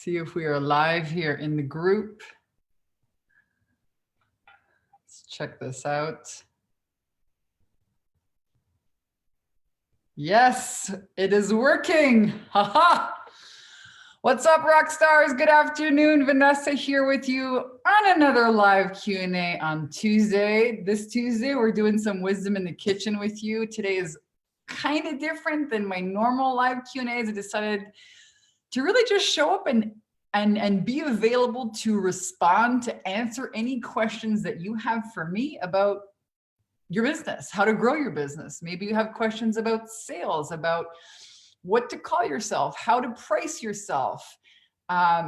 See if we are live here in the group. Let's check this out. Yes, it is working. Haha. What's up, rock stars? Good afternoon. Vanessa here with you on another live Q&A on Tuesday. This Tuesday, we're doing some wisdom in the kitchen with you. Today is kind of different than my normal live Q&As. I decided to really just show up and be available to respond, to answer any questions that you have for me about your business, how to grow your business. Maybe you have questions about sales, about what to call yourself, how to price yourself.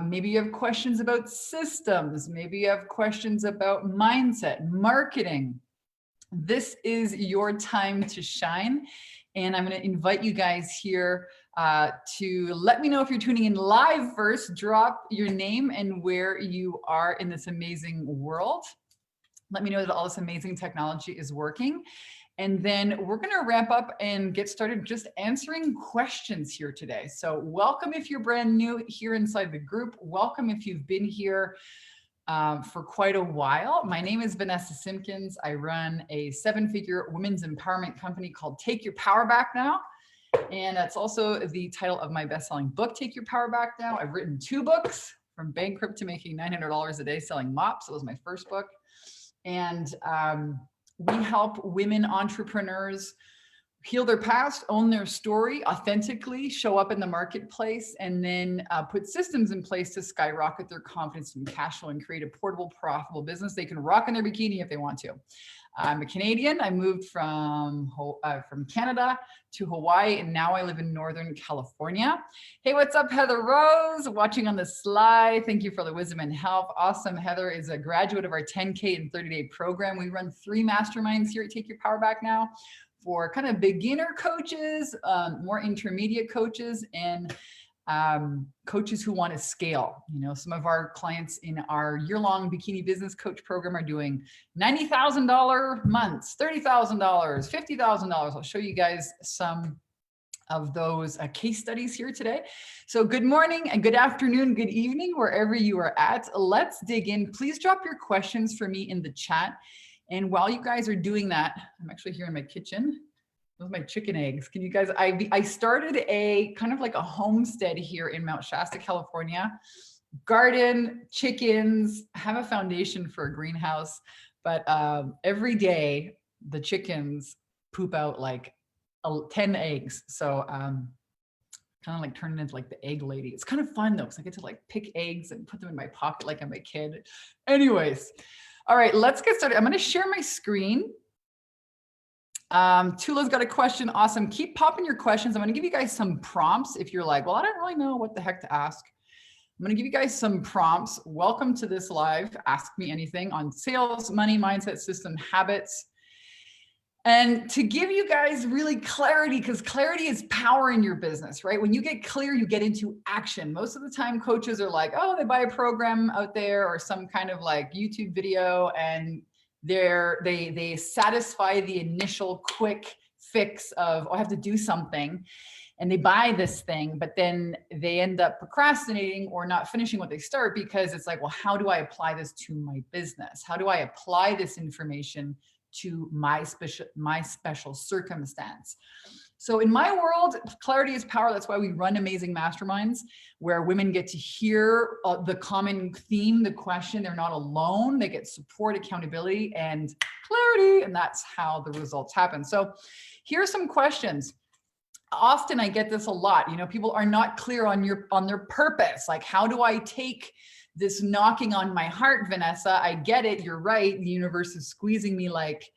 Maybe you have questions about systems. Maybe you have questions about mindset, marketing. This is your time to shine. And I'm going to invite you guys here to let me know if you're tuning in live first. Drop your name and where you are in this amazing world. Let me know that all this amazing technology is working. And then we're going to wrap up and get started just answering questions here today. So welcome if you're brand new here inside the group. Welcome if you've been here for quite a while. My name is Vanessa Simpkins. I run a 7-figure women's empowerment company called Take Your Power Back Now. And that's also the title of my best-selling book, Take Your Power Back Now. I've written 2 books, From Bankrupt to Making $900 a Day Selling Mops. It was my first book. And we help women entrepreneurs heal their past, own their story authentically, show up in the marketplace, and then put systems in place to skyrocket their confidence and cash flow and create a portable, profitable business they can rock in their bikini if they want to. I'm a Canadian. I moved from Canada to Hawaii, and now I live in Northern California. Hey, what's up, Heather Rose? Watching on the slide. Thank you for the wisdom and help. Awesome. Heather is a graduate of our 10K and 30-day program. We run 3 masterminds here at Take Your Power Back Now for kind of beginner coaches, more intermediate coaches, and coaches who want to scale. You know, some of our clients in our year-long bikini business coach program are doing $90,000 months, $30,000, $50,000. I'll show you guys some of those case studies here today. So good morning and good afternoon, good evening, wherever you are at. Let's dig in. Please drop your questions for me in the chat. And while you guys are doing that, I'm actually here in my kitchen. Those are my chicken eggs. Can you guys, I started a kind of like a homestead here in Mount Shasta, California. Garden, chickens, have a foundation for a greenhouse. But every day the chickens poop out like 10 eggs. So kind of like turning into like the egg lady. It's kind of fun though, because I get to like pick eggs and put them in my pocket like I'm a kid. Anyways. All right, let's get started. I'm going to share my screen. Tula's got a question. Awesome. Keep popping your questions. I'm going to give you guys some prompts. If you're like, well, I don't really know what the heck to ask. I'm going to give you guys some prompts. Welcome to this live Ask Me Anything on sales, money, mindset, system, habits. And to give you guys really clarity, because clarity is power in your business, right? When you get clear, you get into action. Most of the time coaches are like, oh, they buy a program out there or some kind of like YouTube video, and they satisfy the initial quick fix of, oh, I have to do something. And they buy this thing, but then they end up procrastinating or not finishing what they start, because it's like, well, how do I apply this to my business? How do I apply this information to my special circumstance? So in my world, clarity is power. That's why we run amazing masterminds where women get to hear the common theme, the question. They're not alone. They get support, accountability, and clarity. And that's how the results happen. So here are some questions. Often I get this a lot. You know, people are not clear on their purpose. Like, how do I take this knocking on my heart, Vanessa? I get it. You're right. The universe is squeezing me like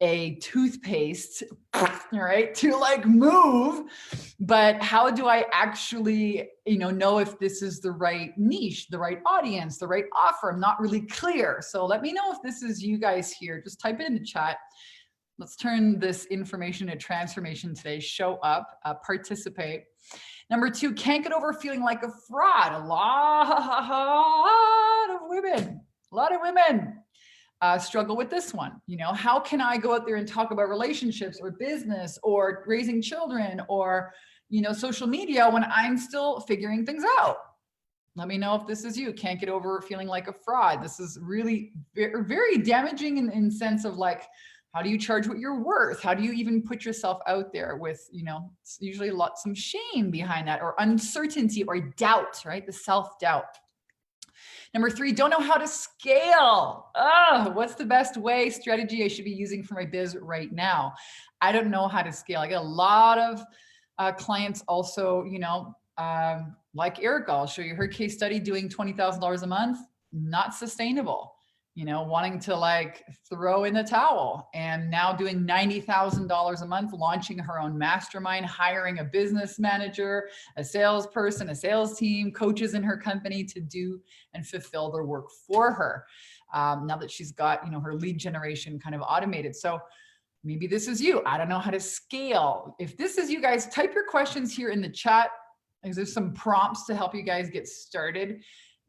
a toothpaste, right, to like move. But how do I actually, know if this is the right niche, the right audience, the right offer? I'm not really clear. So let me know if this is you guys here. Just type it in the chat. Let's turn this information to transformation today. Show up, participate. Number 2, can't get over feeling like a fraud. A lot of women struggle with this one. How can I go out there and talk about relationships or business or raising children or, social media when I'm still figuring things out? Let me know if this is you. Can't get over feeling like a fraud. This is really very, very damaging in sense of like, how do you charge what you're worth? How do you even put yourself out there with, you know, usually some shame behind that, or uncertainty or doubt, right? The self-doubt. Number 3, don't know how to scale. What's the best way, strategy I should be using for my biz right now? I don't know how to scale. I get a lot of clients also, you know, like Erica, I'll show you her case study, doing $20,000 a month, not sustainable. You know, wanting to like throw in the towel, and now doing $90,000 a month, launching her own mastermind, hiring a business manager, a salesperson, a sales team, coaches in her company to do and fulfill their work for her. Now that she's got, you know, her lead generation kind of automated. So maybe this is you. I don't know how to scale. If this is you guys, type your questions here in the chat. There's some prompts to help you guys get started.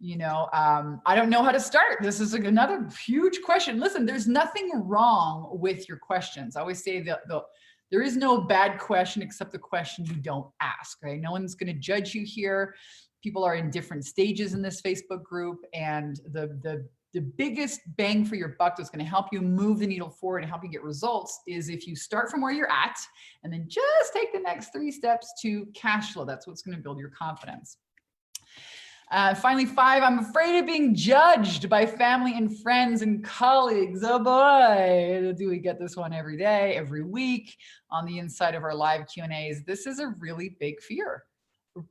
You know, I don't know how to start. This is another huge question. Listen, there's nothing wrong with your questions. I always say that there is no bad question except the question you don't ask, right? No one's going to judge you here. People are in different stages in this Facebook group, and the biggest bang for your buck that's going to help you move the needle forward and help you get results is if you start from where you're at and then just take the next 3 steps to cash flow. That's what's going to build your confidence. Finally, 5, I'm afraid of being judged by family and friends and colleagues. Oh boy, do we get this one every day, every week on the inside of our live Q&As. This is a really big fear.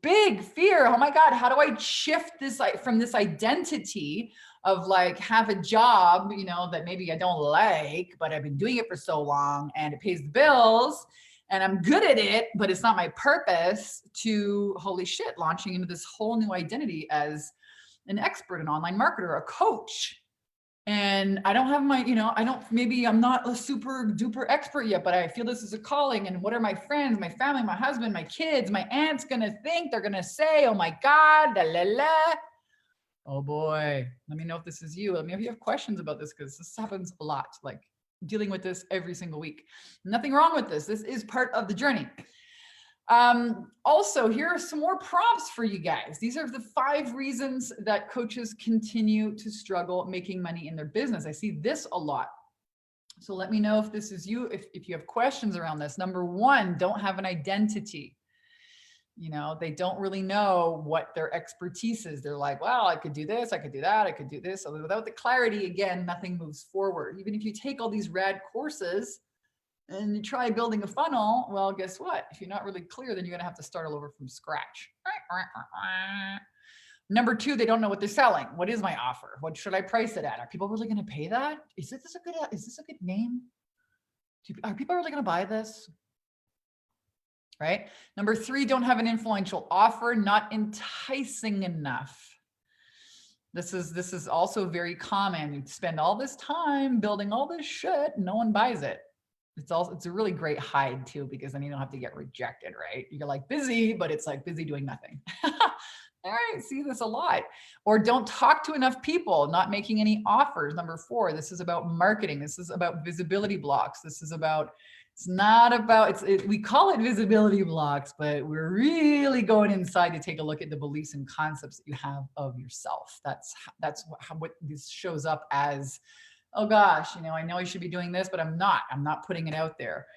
Big fear. Oh my God, how do I shift this from this identity of like have a job, you know, that maybe I don't like, but I've been doing it for so long and it pays the bills and I'm good at it, but it's not my purpose, to holy shit, launching into this whole new identity as an expert, an online marketer, a coach. And I don't have my, you know, maybe I'm not a super duper expert yet, but I feel this is a calling. And what are my friends, my family, my husband, my kids, my aunt's gonna think? They're gonna say, oh my God, la la la. Oh boy, let me know if this is you. Let me know if you have questions about this, because this happens a lot, like dealing with this every single week. Nothing wrong with this. This is part of the journey. Also, here are some more prompts for you guys. These are the 5 reasons that coaches continue to struggle making money in their business. I see this a lot. So let me know if this is you, if you have questions around this. Number 1, don't have an identity. You know, they don't really know what their expertise is. They're like, well, I could do this, I could do that, I could do this. So without the clarity, again, nothing moves forward. Even if you take all these rad courses and you try building a funnel, well, guess what? If you're not really clear, then you're going to have to start all over from scratch. Number 2, they don't know what they're selling. What is my offer? What should I price it at? Are people really going to pay that? Is this a good name? Are people really going to buy this? Right? Number 3, don't have an influential offer, not enticing enough. This is also very common. You spend all this time building all this shit, no one buys it. It's a really great hide too, because then you don't have to get rejected, right? You're like busy, but it's like busy doing nothing. All right, see this a lot. Or don't talk to enough people, not making any offers. Number 4, this is about marketing. This is about visibility blocks. This is about, it's not about, we call it visibility blocks, but we're really going inside to take a look at the beliefs and concepts that you have of yourself. That's what this shows up as. Oh gosh, you know, I know I should be doing this, but I'm not putting it out there.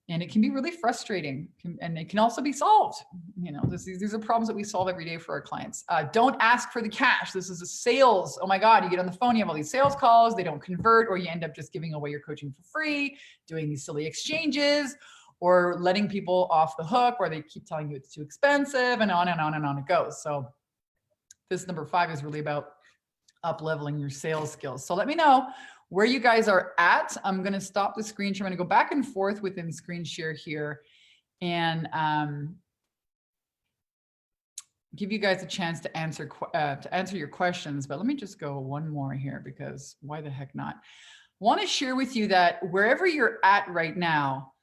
And it can be really frustrating, and it can also be solved. You know, these are problems that we solve every day for our clients. Don't ask for the cash. This is a sales. Oh my God, you get on the phone, you have all these sales calls, they don't convert, or you end up just giving away your coaching for free, doing these silly exchanges, or letting people off the hook, or they keep telling you it's too expensive, and on and on and on it goes. So this number 5 is really about up-leveling your sales skills. So let me know where you guys are at. I'm going to stop the screen share. I'm going to go back and forth within screen share here and give you guys a chance to answer your questions. But let me just go one more here, because why the heck not? I want to share with you that wherever you're at right now,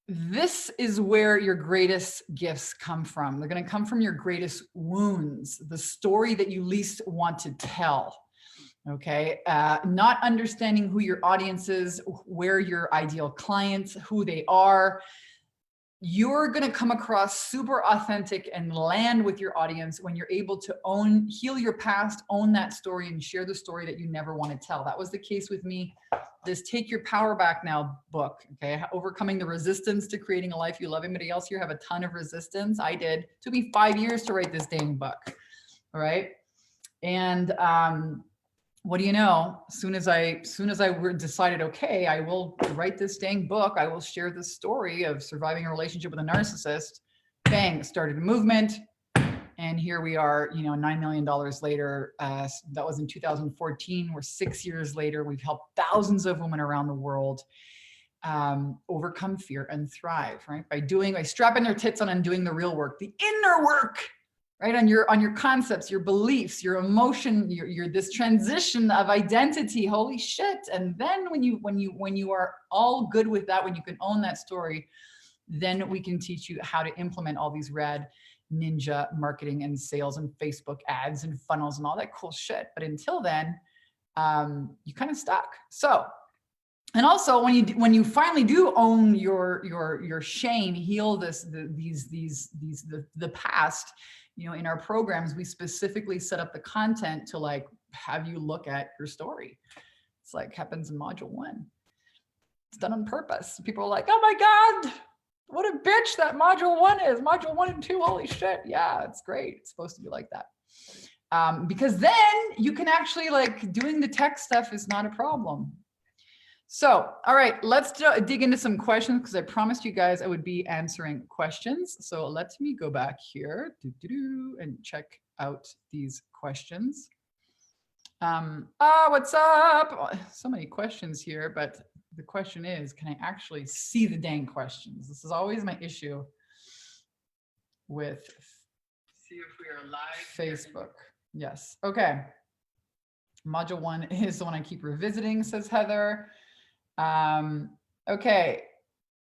this is where your greatest gifts come from. They're going to come from your greatest wounds, the story that you least want to tell. Okay. Not understanding who your audience is, where your ideal clients, who they are. you're going to come across super authentic and land with your audience when you're able to heal your past, own that story, and share the story that you never want to tell. That was the case with me. This Take Your Power Back Now book, okay? Overcoming the resistance to creating a life you love. Anybody else here have a ton of resistance? I did. It took me 5 years to write this dang book, all right? And what do you know? As soon as I decided, okay, I will write this dang book. I will share the story of surviving a relationship with a narcissist. Bang, started a movement. And here we are, you know, $9 million later. That was in 2014. We're 6 years later. We've helped thousands of women around the world overcome fear and thrive, right? By strapping their tits on and doing the real work, the inner work, right? On your concepts, your beliefs, your emotion, your this transition of identity. Holy shit. And then when you are all good with that, when you can own that story, then we can teach you how to implement all these rad ninja marketing and sales and Facebook ads and funnels and all that cool shit. But until then, you kind of stuck. So, and also when you finally do own your shame, heal the past, you know, in our programs, we specifically set up the content to like have you look at your story. It's like happens in module 1. It's done on purpose. People are like, oh my God, what a bitch that module 1 is. Module 1 and 2, holy shit. Yeah, it's great. It's supposed to be like that. Because then you can actually like doing the tech stuff is not a problem. So, all right, let's dig into some questions because I promised you guys I would be answering questions. So let me go back here and check out these questions. What's up? So many questions here, but the question is, can I actually see the dang questions? This is always my issue with see if we are live Facebook. Yes. Okay. Module 1 is the one I keep revisiting, says Heather. Okay.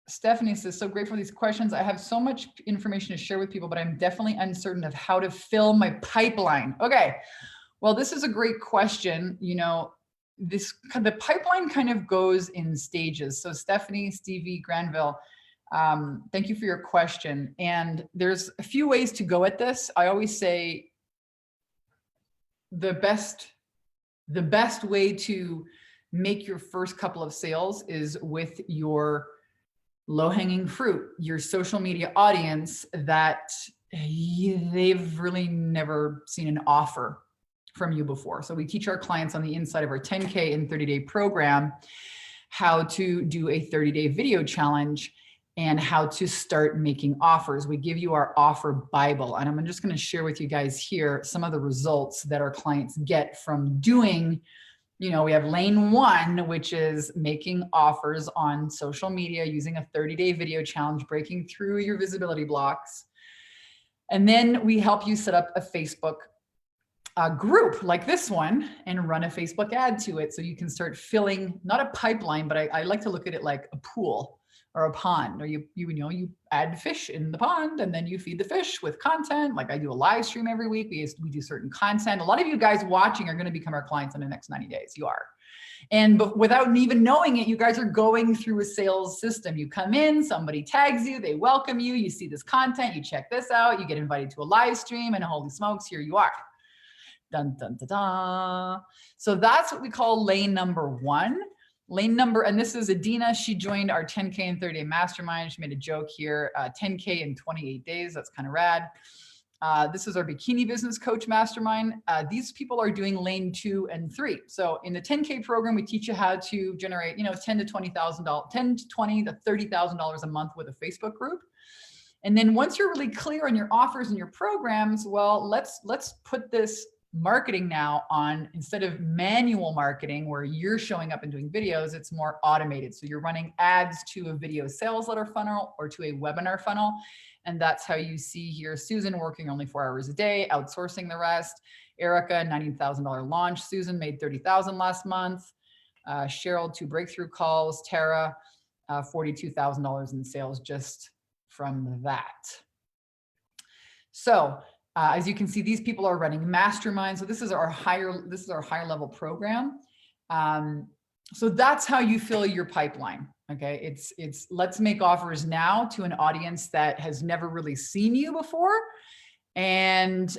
Stephanie says, so grateful for these questions. I have so much information to share with people, but I'm definitely uncertain of how to fill my pipeline. Okay. Well, this is a great question. You know, the pipeline kind of goes in stages. So Stephanie, Stevie, Granville, thank you for your question. And there's a few ways to go at this. I always say the best way to make your first couple of sales is with your low-hanging fruit, your social media audience that they've really never seen an offer from you before. So we teach our clients on the inside of our 10K and 30-day program how to do a 30-day video challenge and how to start making offers. We give you our offer Bible. And I'm just going to share with you guys here some of the results that our clients get from doing, you know, we have lane 1, which is making offers on social media using a 30-day video challenge, breaking through your visibility blocks. And then we help you set up a Facebook group like this one and run a Facebook ad to it. So you can start filling, not a pipeline, but I like to look at it like a pool or a pond, or you add fish in the pond and then you feed the fish with content. Like I do a live stream every week. We do certain content. A lot of you guys watching are going to become our clients in the next 90 days. You are. And without even knowing it, you guys are going through a sales system. You come in, somebody tags you, they welcome you, you see this content, you check this out, you get invited to a live stream, and holy smokes, here you are. Dun, dun, dun, dun. So that's what we call lane number 1. And this is Adina. She joined our 10K and 30-day mastermind. She made a joke here, 10K in 28 days. That's kind of rad. This is our bikini business coach mastermind. These people are doing lane 2 and 3. So in the 10K program, we teach you how to generate, $10,000 to $20,000 to $30,000 a month with a Facebook group. And then once you're really clear on your offers and your programs, well, let's put this marketing now on, instead of manual marketing where you're showing up and doing videos, it's more automated. So you're running ads to a video sales letter funnel or to a webinar funnel. And that's how you see here, Susan working only 4 hours a day, outsourcing the rest. Erica, $90,000 launch. Susan made $30,000 last month. Cheryl, 2 breakthrough calls. Tara, $42,000 in sales just from that. So as you can see, these people are running masterminds. So this is our higher level program. So that's how you fill your pipeline. Okay. It's let's make offers now to an audience that has never really seen you before. And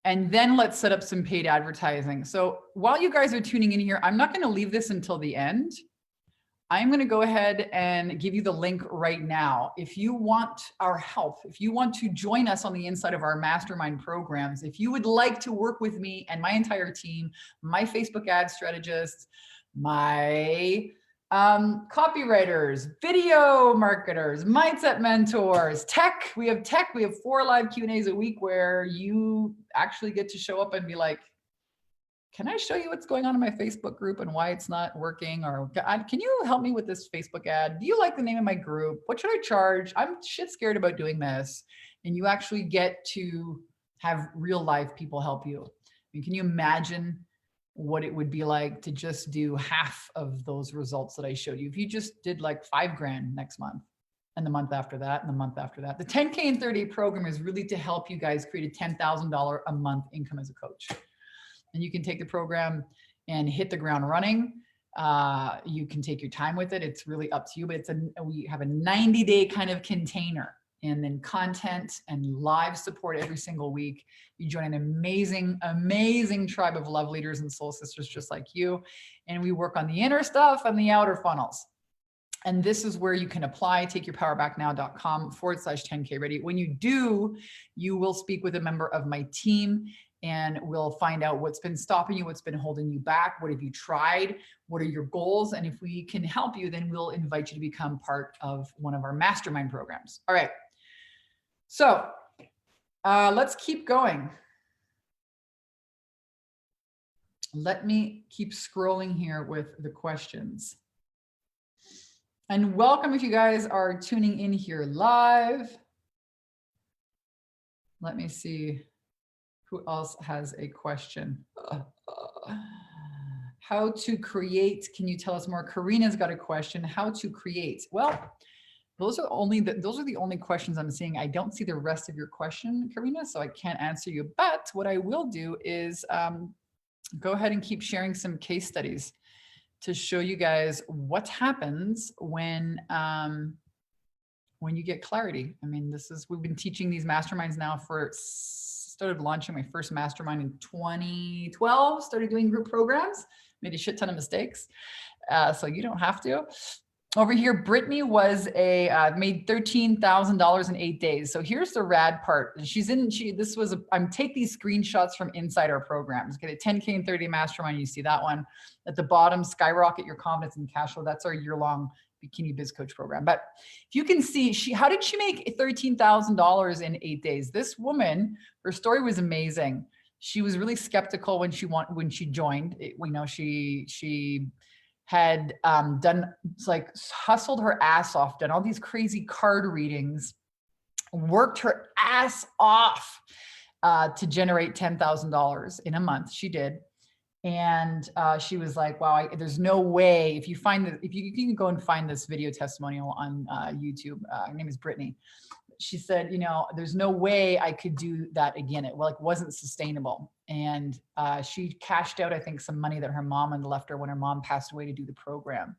then let's set up some paid advertising. So while you guys are tuning in here, I'm not going to leave this until the end. I'm going to go ahead and give you the link right now. If you want our help, if you want to join us on the inside of our mastermind programs, if you would like to work with me and my entire team, my Facebook ad strategists, my copywriters, video marketers, mindset mentors, tech. We have 4 live Q&As a week where you actually get to show up and be like, can I show you what's going on in my Facebook group and why it's not working? Or can you help me with this Facebook ad? Do you like the name of my group? What should I charge? I'm shit scared about doing this. And you actually get to have real life people help you. I mean, can you imagine what it would be like to just do half of those results that I showed you? If you just did like $5,000 next month, and the month after that, and the month after that. The 10K in 30 program is really to help you guys create a $10,000 a month income as a coach. And you can take the program and hit the ground running. You can take your time with it. It's really up to you, but we have a 90-day kind of container, and then content and live support every single week. You join an amazing, amazing tribe of love leaders and soul sisters just like you. And we work on the inner stuff and the outer funnels. And this is where you can apply, takeyourpowerbacknow.com/10K ready. When you do, you will speak with a member of my team, and we'll find out what's been stopping you, what's been holding you back, what have you tried, what are your goals, and if we can help you, then we'll invite you to become part of one of our mastermind programs. All right, so let's keep going. Let me keep scrolling here with the questions. And welcome if you guys are tuning in here live. Let me see. Who else has a question? How to create? Can you tell us more? Karina's got a question. How to create? Well, those are the only questions I'm seeing. I don't see the rest of your question, Karina, so I can't answer you. But what I will do is go ahead and keep sharing some case studies to show you guys what happens when you get clarity. I mean, we've been teaching these masterminds now started launching my first mastermind in 2012, started doing group programs, made a shit ton of mistakes. So you don't have to. Over here, Brittany made $13,000 in 8 days. So here's the rad part. I'm take these screenshots from inside our programs. Okay, the 10K in 30 mastermind, you see that one. At the bottom, skyrocket your confidence and cash flow. That's our year-long Bikini Biz Coach program. But if you can see, how did she make $13,000 in 8 days? This woman, her story was amazing. She was really skeptical when she joined. She had hustled her ass off, done all these crazy card readings, worked her ass off to generate $10,000 in a month. She did. And she was like, wow, there's no way. If you can go and find this video testimonial on YouTube, her name is Brittany. She said, there's no way I could do that again. It wasn't sustainable. And she cashed out, I think, some money that her mom had left her when her mom passed away to do the program.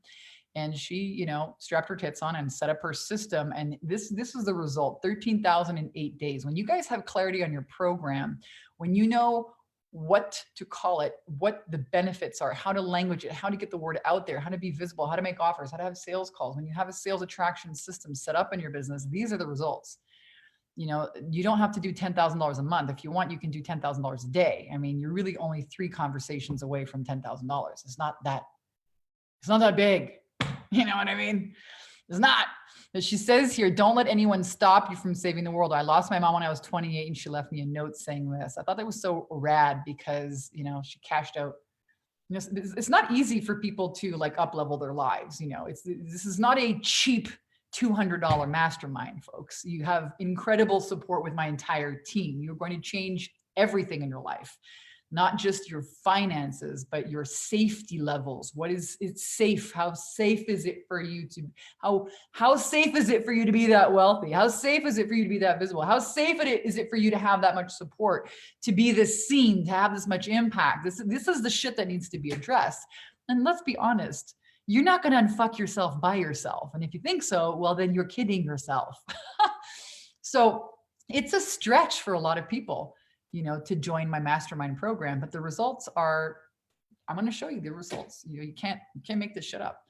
And she, strapped her tits on and set up her system. And this was the result, 13,000 in 8 days. When you guys have clarity on your program, when you know what to call it, what the benefits are, how to language it, how to get the word out there, how to be visible, how to make offers, how to have sales calls. When you have a sales attraction system set up in your business, these are the results. You don't have to do $10,000 a month. If you want, you can do $10,000 a day. I mean, you're really only 3 conversations away from $10,000. It's not that big. You know what I mean? It's not. But she says here, don't let anyone stop you from saving the world. I lost my mom when I was 28 and she left me a note saying this. I thought that was so rad because, she cashed out. It's not easy for people to up level their lives. This is not a cheap $200 mastermind, folks. You have incredible support with my entire team. You're going to change everything in your life. not just your finances, but your safety levels. What is it safe? How safe is it for you to, how safe is it for you to be that wealthy? How safe is it for you to be that visible? How safe is it for you to have that much support, to be this seen, to have this much impact? This is the shit that needs to be addressed. And let's be honest, you're not going to unfuck yourself by yourself. And if you think so, well, then you're kidding yourself. So it's a stretch for a lot of people, you know, to join my mastermind program, but the results are, I'm going to show you the results. You can't make this shit up.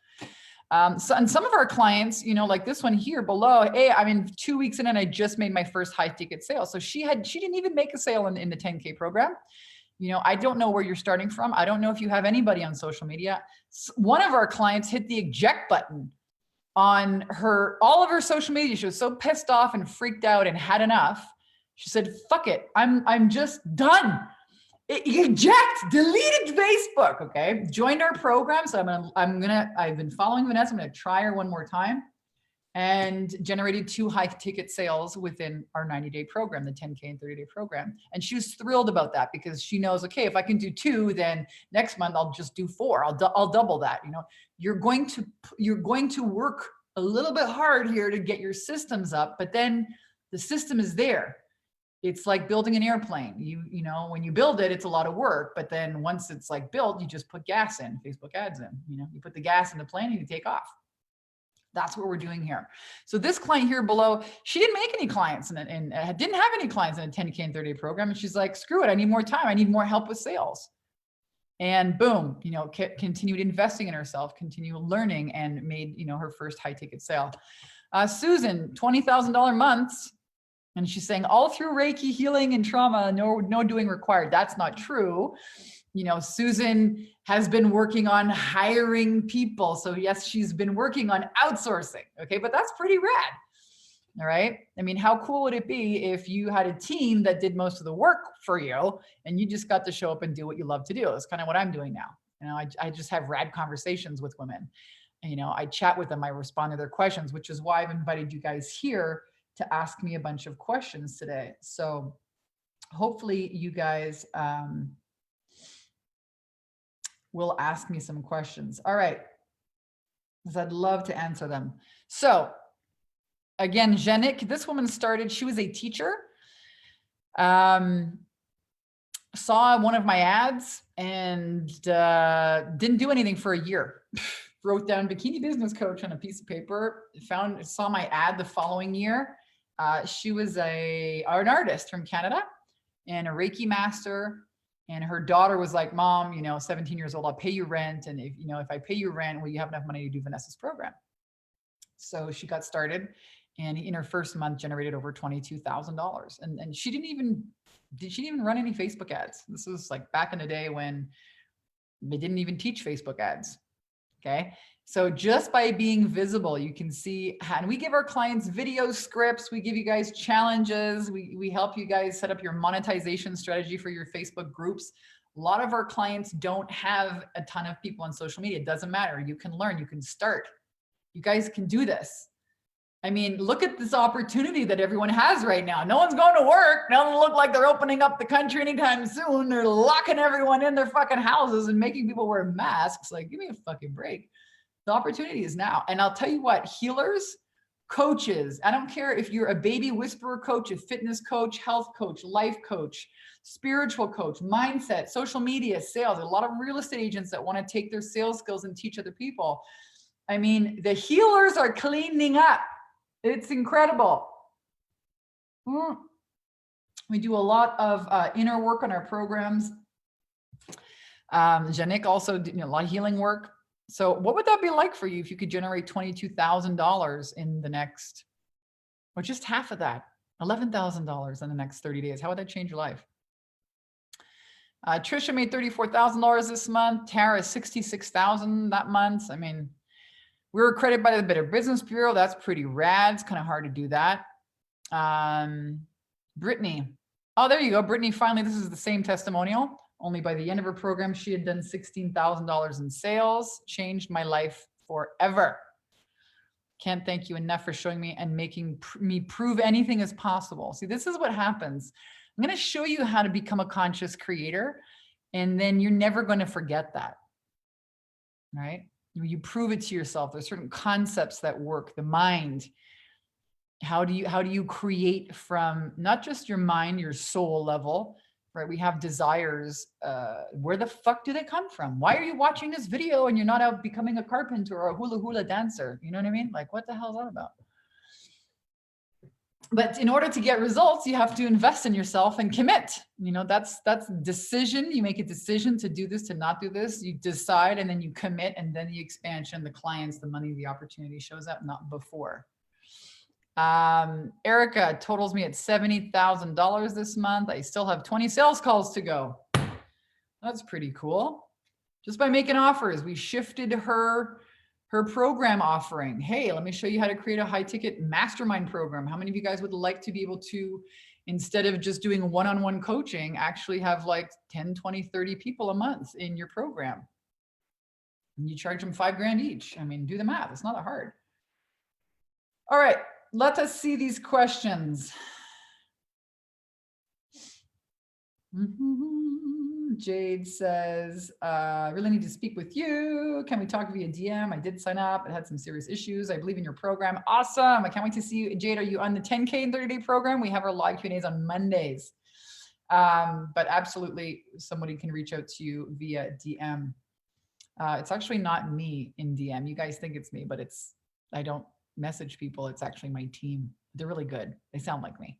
So, and some of our clients, you know, like this one here below, hey, I'm in 2 weeks in and I just made my first high ticket sale. So she didn't even make a sale in the 10K program. You know, I don't know where you're starting from. I don't know if you have anybody on social media. One of our clients hit the eject button on all of her social media. She was so pissed off and freaked out and had enough. She said, fuck it. I'm just done. Eject, deleted Facebook. Okay. Joined our program. So I've been following Vanessa. I'm going to try her one more time, and generated 2 high ticket sales within our 90-day program, the 10K and 30-day program. And she was thrilled about that because she knows, okay, if I can do 2, then next month I'll just do 4. I'll double that. You know, you're going to work a little bit hard here to get your systems up, but then the system is there. It's like building an airplane. You know, when you build it, it's a lot of work, but then once it's like built, you just put gas in, Facebook ads in, you know, you put the gas in the plane and you take off. That's what we're doing here. So this client here below, she didn't make any clients and didn't have any clients in a 10K and 30-day program. And she's like, screw it. I need more time. I need more help with sales. And boom, you know, continued investing in herself, continued learning, and made, you know, her first high ticket sale. Susan, $20,000 months. And she's saying all through Reiki, healing, and trauma, no doing required. That's not true. You know, Susan has been working on hiring people. So yes, she's been working on outsourcing. Okay, but that's pretty rad. All right. I mean, how cool would it be if you had a team that did most of the work for you and you just got to show up and do what you love to do? That's kind of what I'm doing now. You know, I just have rad conversations with women. And, you know, I chat with them, I respond to their questions, which is why I've invited you guys here to ask me a bunch of questions today. So hopefully you guys will ask me some questions. All right, because I'd love to answer them. So again, Janik, this woman started, she was a teacher, saw one of my ads and didn't do anything for a year. Wrote down bikini business coach on a piece of paper, saw my ad the following year. She was an artist from Canada and a Reiki master. And her daughter was like, Mom, you know, 17 years old, I'll pay you rent. And if I pay you rent, will you have enough money to do Vanessa's program? So she got started, and in her first month generated over $22,000. And she didn't even run any Facebook ads. This was like back in the day when they didn't even teach Facebook ads. Okay. So just by being visible, you can see, and we give our clients video scripts. We give you guys challenges. We help you guys set up your monetization strategy for your Facebook groups. A lot of our clients don't have a ton of people on social media. It doesn't matter. You can learn, you can start. You guys can do this. I mean, look at this opportunity that everyone has right now. No one's going to work. It doesn't look like they're opening up the country anytime soon. They're locking everyone in their fucking houses and making people wear masks. Like, give me a fucking break. The opportunity is now. And I'll tell you what, healers, coaches, I don't care if you're a baby whisperer coach, a fitness coach, health coach, life coach, spiritual coach, mindset, social media, sales. A lot of real estate agents that want to take their sales skills and teach other people. I mean, the healers are cleaning up. It's incredible. We do a lot of inner work on our programs. Janik also did a lot of healing work. So what would that be like for you if you could generate $22,000 in the next, or just half of that, $11,000 in the next 30 days? How would that change your life? Trisha made $34,000 this month. Tara, $66,000 that month. I mean, we were accredited by the Better Business Bureau. That's pretty rad. It's kind of hard to do that. Brittany. Oh, there you go. Brittany, finally, this is the same testimonial. Only by the end of her program, she had done $16,000 in sales. Changed my life forever. Can't thank you enough for showing me and making me prove anything is possible. See, this is what happens. I'm going to show you how to become a conscious creator. And then you're never going to forget that, right? You prove it to yourself. There's certain concepts that work, the mind. How do you create from not just your mind, your soul level, right? We have desires. Where the fuck do they come from? Why are you watching this video and you're not out becoming a carpenter or a hula hula dancer? You know what I mean? Like, what the hell is that about? But in order to get results, you have to invest in yourself and commit. You know, that's decision. You make a decision to do this, to not do this. You decide and then you commit, and then the expansion, the clients, the money, the opportunity shows up, not before. Erica totals me at $70,000 this month. I still have 20 sales calls to go. That's pretty cool. Just by making offers, we shifted her program offering. Hey, let me show you how to create a high ticket mastermind program. How many of you guys would like to be able to, instead of just doing one-on-one coaching, actually have like 10, 20, 30 people a month in your program? And you charge them $5,000 each. I mean, do the math. It's not that hard. All right. Let us see these questions. Jade says, I really need to speak with you. Can we talk via DM? I did sign up. I had some serious issues. I believe in your program. Awesome. I can't wait to see you. Jade, are you on the 10K and 30-day program? We have our live Q&As on Mondays. But absolutely, somebody can reach out to you via DM. It's actually not me in DM. You guys think it's me, but I don't message people. It's actually my team. They're really good. They sound like me.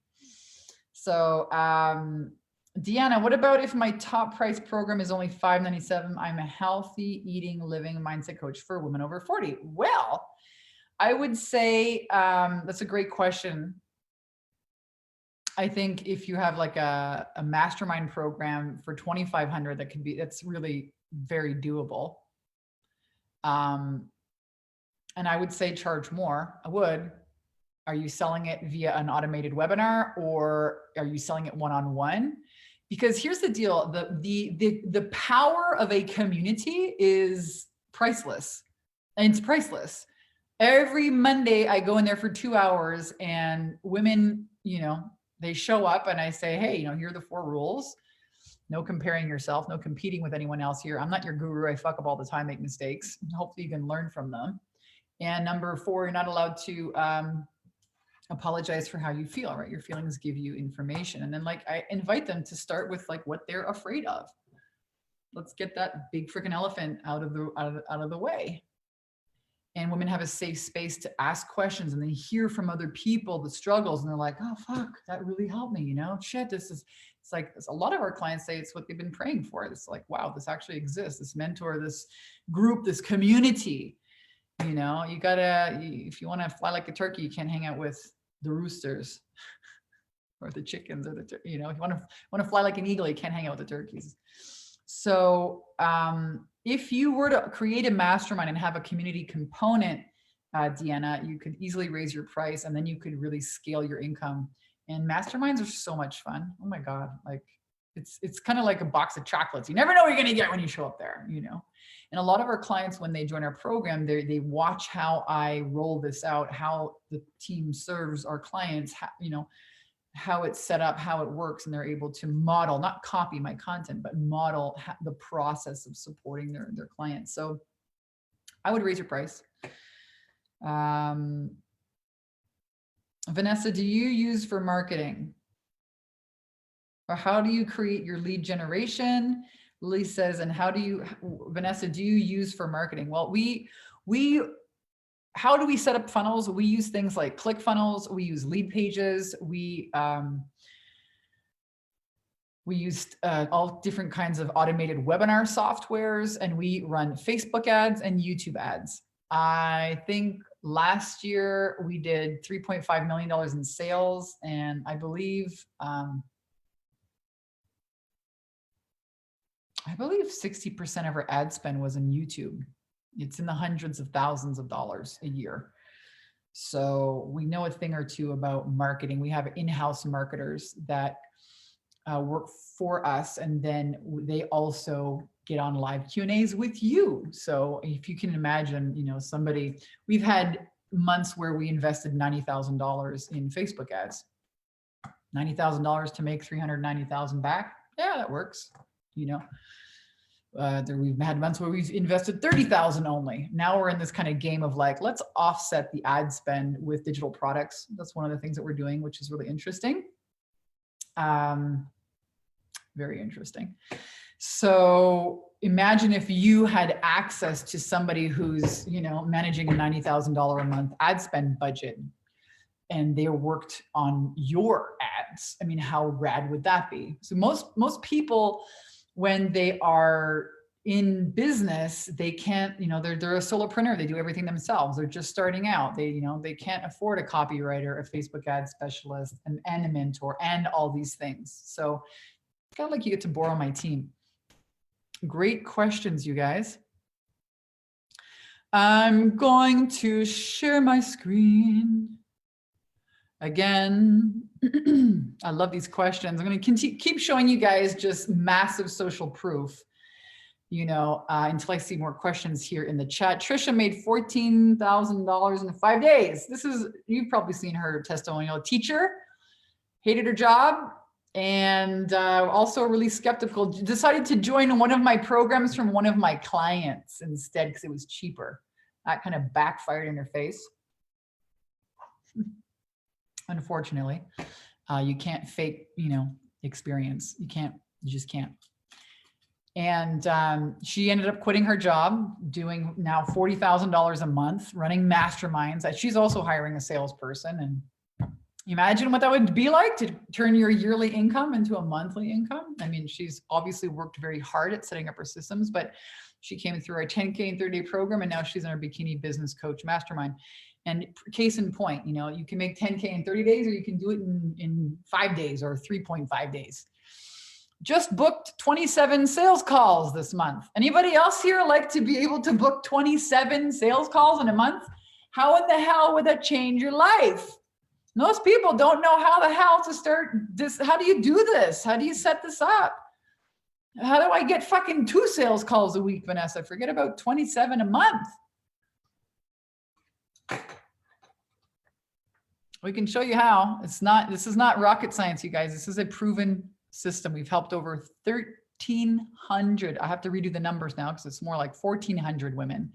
So Deanna, what about if my top price program is only $597? I'm a healthy eating, living mindset coach for women over 40. Well, I would say that's a great question. I think if you have like a mastermind program for $2,500, that's really very doable. And I would say charge more. I would. Are you selling it via an automated webinar, or are you selling it one-on-one? Because here's the deal, the power of a community is priceless. And it's priceless. Every Monday I go in there for 2 hours and women, they show up and I say, hey, here are the 4 rules. No comparing yourself, no competing with anyone else here. I'm not your guru. I fuck up all the time, make mistakes. Hopefully you can learn from them. And number 4, you're not allowed to apologize for how you feel, right? Your feelings give you information. And then I invite them to start with what they're afraid of. Let's get that big freaking elephant out of the way. And women have a safe space to ask questions and they hear from other people the struggles, and they're like, oh fuck, that really helped me, shit, it's a lot of our clients say it's what they've been praying for. It's like, wow, this actually exists, this mentor, this group, this community. You gotta, if you want to fly like a turkey, you can't hang out with the roosters or the chickens or if you want to fly like an eagle, you can't hang out with the turkeys. So if you were to create a mastermind and have a community component, Deanna, you could easily raise your price, and then you could really scale your income. And masterminds are so much fun. Oh my God. It's kind of like a box of chocolates. You never know what you're going to get when you show up there, And a lot of our clients, when they join our program, they watch how I roll this out, how the team serves our clients, how it's set up, how it works, and they're able to model, not copy my content, but model the process of supporting their clients. So I would raise your price. Vanessa, do you use for marketing? Or how do you create your lead generation? Lily says, and Vanessa, do you use for marketing? Well, how do we set up funnels? We use things like ClickFunnels. We use lead pages. We used all different kinds of automated webinar softwares, and we run Facebook ads and YouTube ads. I think last year we did $3.5 million in sales, and I believe 60% of our ad spend was in YouTube. It's in the hundreds of thousands of dollars a year. So we know a thing or two about marketing. We have in-house marketers that work for us, and then they also get on live Q&As with you. So if you can imagine, we've had months where we invested $90,000 in Facebook ads. $90,000 to make $390,000 back. Yeah, that works. you know. We've had months where we've invested 30,000 only. Now we're in this kind of game of like, let's offset the ad spend with digital products. That's one of the things that we're doing, which is really interesting. Very interesting. So imagine if you had access to somebody who's, you know, managing a $90,000 a month ad spend budget, and they worked on your ads. I mean, how rad would that be? So most people, when they are in business, they can't, you know, they're a solopreneur. They do everything themselves. They're just starting out. They, you know, they can't afford a copywriter, a Facebook ad specialist, and a mentor, and all these things. So kind of like you get to borrow my team. Great questions, you guys. I'm going to share my screen again. I love these questions. I'm going to keep showing you guys just massive social proof, you know, until I see more questions here in the chat. Trisha made $14,000 in 5 days. This is, you've probably seen her testimonial. Teacher, hated her job, and also really skeptical, decided to join one of my programs from one of my clients instead because it was cheaper. That kind of backfired in her face. Unfortunately, you can't fake, you know, experience. You just can't. And she ended up quitting her job, doing now $40,000 a month, running masterminds. She's also hiring a salesperson. And imagine what that would be like to turn your yearly income into a monthly income. I mean, she's obviously worked very hard at setting up her systems, but she came through our 10K in 30-day program, and now she's in our Bikini Business Coach Mastermind. And case in point, you know, you can make 10K in 30 days, or you can do it in 5 days or 3.5 days. Just booked 27 sales calls this month. Anybody else here like to be able to book 27 sales calls in a month? How in the hell would that change your life? Most people don't know how the hell to start this. How do you do this? How do you set this up? How do I get fucking 2 sales calls a week, Vanessa? Forget about 27 a month. We can show you how. This is not rocket science, you guys. This is a proven system. We've helped over 1,300. I have to redo the numbers now because it's more like 1,400 women.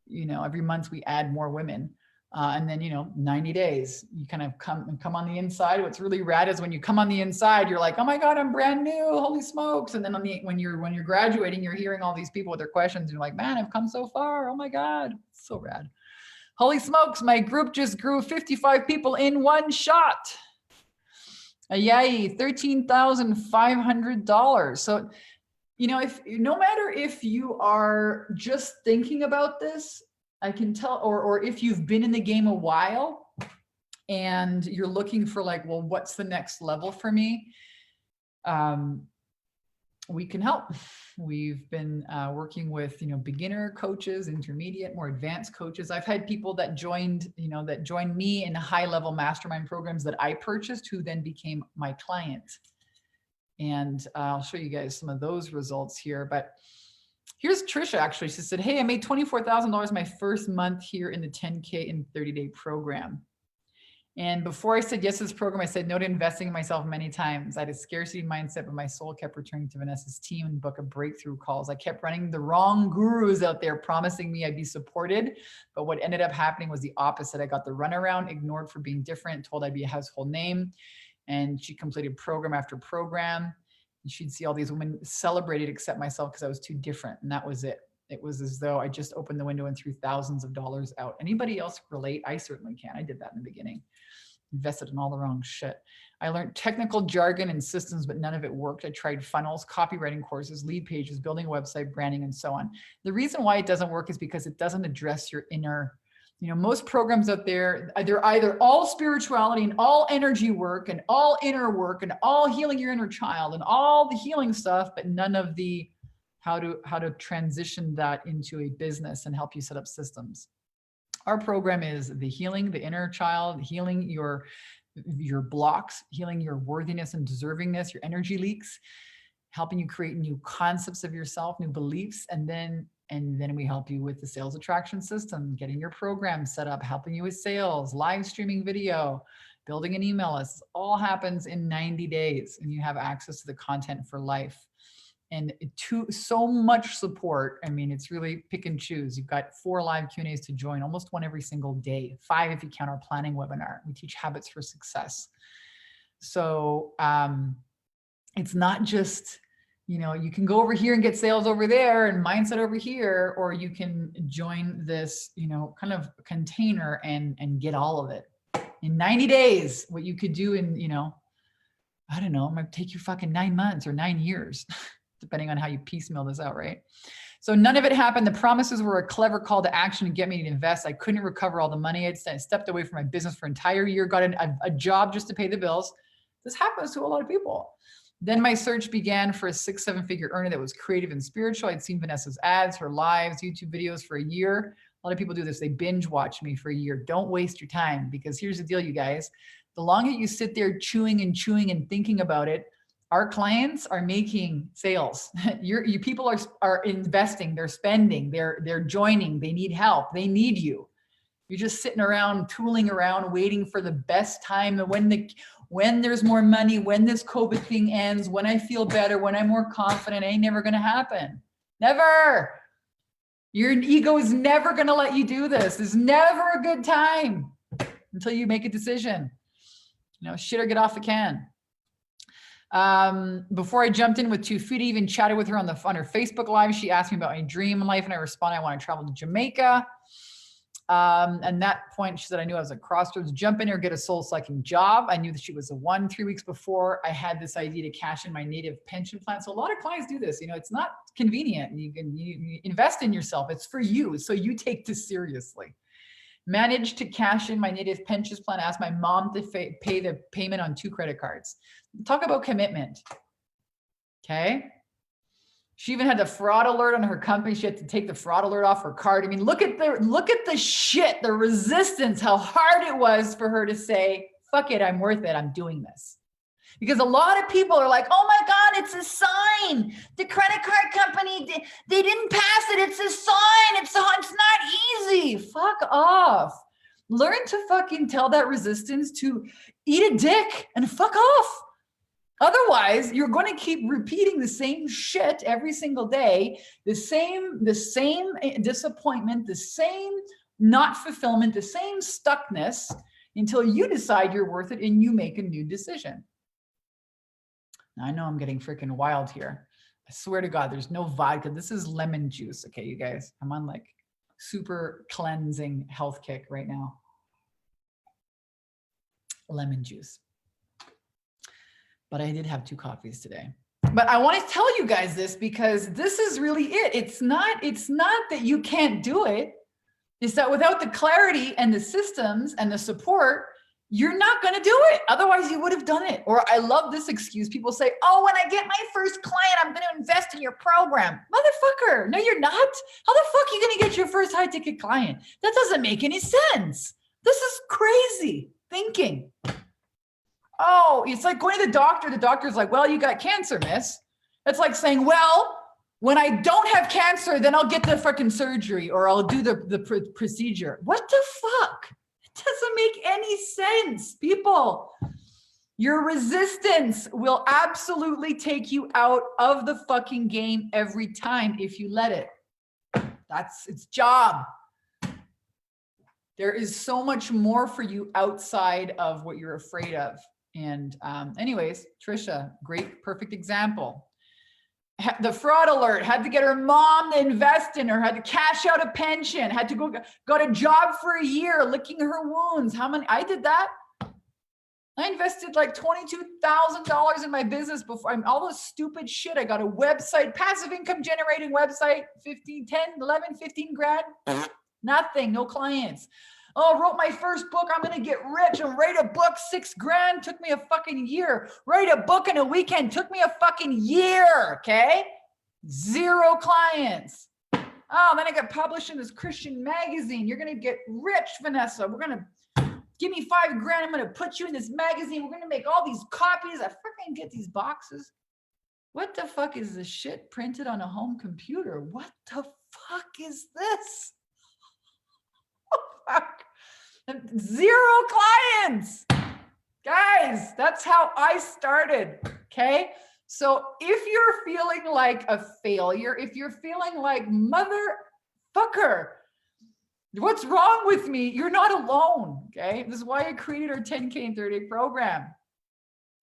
You know, every month we add more women. And then, you know, 90 days, you kind of come on the inside. What's really rad is when you come on the inside, you're like, oh my God, I'm brand new, holy smokes. And then when you're graduating, you're hearing all these people with their questions. And you're like, man, I've come so far. Oh my God, it's so rad. Holy smokes, my group just grew 55 people in one shot. Yay, $13,500. So, you know, no matter if you are just thinking about this, I can tell, or if you've been in the game a while and you're looking for like, well, what's the next level for me? We can help. We've been working with, you know, beginner coaches, intermediate, more advanced coaches. I've had people that joined me in high level mastermind programs that I purchased, who then became my client. And I'll show you guys some of those results here. But here's Trisha, actually. She said, hey, I made $24,000 my first month here in the 10K in 30-day program. And before I said yes to this program, I said no to investing in myself many times. I had a scarcity mindset, but my soul kept returning to Vanessa's team and book of breakthrough calls. I kept running the wrong gurus out there promising me I'd be supported. But what ended up happening was the opposite. I got the runaround, ignored for being different, told I'd be a household name. And she completed program after program. And she'd see all these women celebrated except myself because I was too different. And that was it. It was as though I just opened the window and threw thousands of dollars out. Anybody else relate? I certainly can. I did that in the beginning. Invested in all the wrong shit. I learned technical jargon and systems, but none of it worked. I tried funnels, copywriting courses, lead pages, building a website, branding, and so on. The reason why it doesn't work is because it doesn't address your inner, you know, most programs out there, they're either all spirituality and all energy work and all inner work and all healing your inner child and all the healing stuff, but none of the how to transition that into a business and help you set up systems. Our program is the healing, the inner child, healing your blocks, healing your worthiness and deservingness, your energy leaks, helping you create new concepts of yourself, new beliefs, and then we help you with the sales attraction system, getting your program set up, helping you with sales, live streaming video, building an email list. All happens in 90 days, and you have access to the content for life. and so much support. I mean, it's really pick and choose. You've got 4 live Q&As to join, almost 1 every single day, 5 if you count our planning webinar. We teach habits for success. So it's not just, you know, you can go over here and get sales over there and mindset over here, or you can join this, you know, kind of container and get all of it in 90 days. What you could do in, you know, I don't know, it might take you fucking 9 months or 9 years, depending on how you piecemeal this out, right? So none of it happened. The promises were a clever call to action to get me to invest. I couldn't recover all the money. I'd stepped away from my business for an entire year, got a job just to pay the bills. This happens to a lot of people. Then my search began for a 6-7 figure earner that was creative and spiritual. I'd seen Vanessa's ads, her lives, YouTube videos for a year. A lot of people do this. They binge watch me for a year. Don't waste your time, because here's the deal, you guys. The longer you sit there chewing and thinking about it, our clients are making sales. Your people are investing, they're spending, they're joining, they need help, they need you. You're just sitting around, tooling around, waiting for the best time. When there's more money, when this COVID thing ends, when I feel better, when I'm more confident, it ain't never gonna happen. Never. Your ego is never gonna let you do this. There's never a good time until you make a decision. You know, shit or get off the can. Before I jumped in with 2 feet, I even chatted with her on her Facebook Live. She asked me about my dream in life, and I responded, I want to travel to Jamaica. And that point, she said, I knew I was at crossroads. Jump in or get a soul-sucking job. I knew that she was the one. 3 weeks before, I had this idea to cash in my native pension plan. So a lot of clients do this. You know, it's not convenient. You invest in yourself. It's for you. So you take this seriously. Managed to cash in my native pensions plan. Asked my mom to pay the payment on 2 credit cards. Talk about commitment. Okay. She even had the fraud alert on her company. She had to take the fraud alert off her card. I mean, look at the shit, the resistance, how hard it was for her to say, fuck it, I'm worth it. I'm doing this. Because a lot of people are like, oh my God, it's a sign. The credit card company, they didn't pass it. It's a sign. It's not easy. Fuck off. Learn to fucking tell that resistance to eat a dick and fuck off. Otherwise, you're going to keep repeating the same shit every single day, the same disappointment, the same not fulfillment, the same stuckness, until you decide you're worth it and you make a new decision. Now, I know I'm getting freaking wild here. I swear to God, there's no vodka. This is lemon juice. Okay, you guys, I'm on like super cleansing health kick right now. Lemon juice. But I did have 2 coffees today. But I want to tell you guys this, because this is really it. It's not that you can't do it. It's that without the clarity and the systems and the support, you're not going to do it. Otherwise you would have done it. Or I love this excuse. People say, oh, when I get my first client, I'm going to invest in your program. Motherfucker. No, you're not. How the fuck are you going to get your first high ticket client? That doesn't make any sense. This is crazy thinking. Oh, it's like going to the doctor. The doctor's like, well, you got cancer, miss. It's like saying, well, when I don't have cancer, then I'll get the fucking surgery or I'll do the procedure. What the fuck? It doesn't make any sense, people. Your resistance will absolutely take you out of the fucking game every time if you let it. That's its job. There is so much more for you outside of what you're afraid of. And anyways, Trisha, great, perfect example. The fraud alert, had to get her mom to invest in her, had to cash out a pension, had to got a job for a year, licking her wounds. How many? I did that. I invested like $22,000 in my business before. All this stupid shit. I got a website, passive income generating website, 15, 10, 11, 15 grand. Nothing, no clients. Oh, wrote my first book. I'm going to get rich and write a book. 6 grand took me a fucking year. Write a book in a weekend took me a fucking year. Okay. 0 clients. Oh, then I got published in this Christian magazine. You're going to get rich, Vanessa. We're going to give me 5 grand. I'm going to put you in this magazine. We're going to make all these copies. I freaking get these boxes. What the fuck is this shit printed on a home computer? What the fuck is this? Fuck. 0 clients. Guys, that's how I started. Okay. So if you're feeling like a failure, if you're feeling like motherfucker, what's wrong with me? You're not alone, okay? This is why I created our 10K and 30-day program.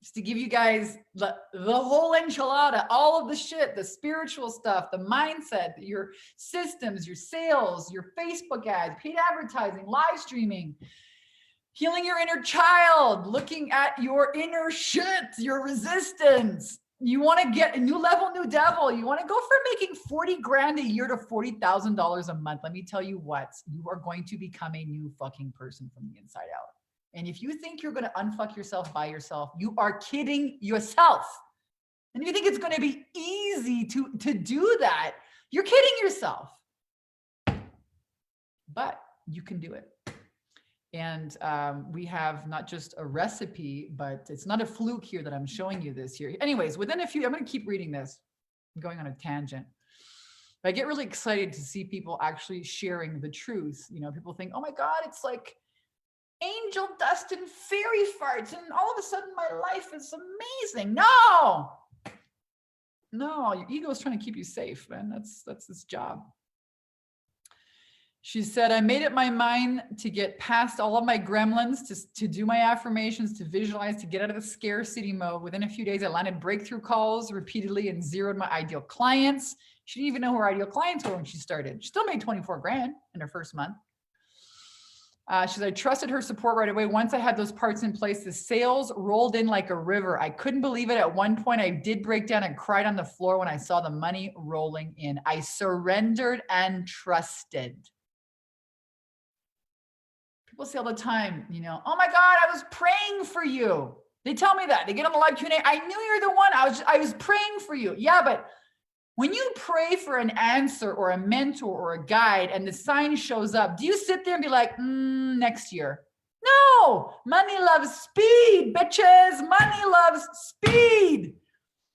Just to give you guys the whole enchilada, all of the shit, the spiritual stuff, the mindset, your systems, your sales, your Facebook ads, paid advertising, live streaming, healing your inner child, looking at your inner shit, your resistance. You want to get a new level, new devil. You want to go from making 40 grand a year to $40,000 a month. Let me tell you what, you are going to become a new fucking person from the inside out. And if you think you're going to unfuck yourself by yourself, you are kidding yourself. And if you think it's going to be easy to do that, you're kidding yourself. But you can do it. And we have not just a recipe, but it's not a fluke here that I'm showing you this here. Anyways, within a few, I'm going to keep reading this. I'm going on a tangent. But I get really excited to see people actually sharing the truth. You know, people think, oh my God, it's like angel dust and fairy farts, and all of a sudden my life is amazing. No, your ego is trying to keep you safe, man. That's its job. She said, I made up my mind to get past all of my gremlins, to do my affirmations, to visualize, to get out of the scarcity mode. Within a few days, I landed breakthrough calls repeatedly and zeroed my ideal clients. She didn't even know who her ideal clients were when she started. She still made 24 grand in her first month. She said, I trusted her support right away. Once I had those parts in place, the sales rolled in like a river. I couldn't believe it. At one point, I did break down and cried on the floor when I saw the money rolling in. I surrendered and trusted. People say all the time, you know, oh my God, I was praying for you. They tell me that. They get on the live Q&A. I knew you're the one. I was praying for you. Yeah, but when you pray for an answer or a mentor or a guide and the sign shows up, do you sit there and be like, next year? No, money loves speed, bitches. Money loves speed.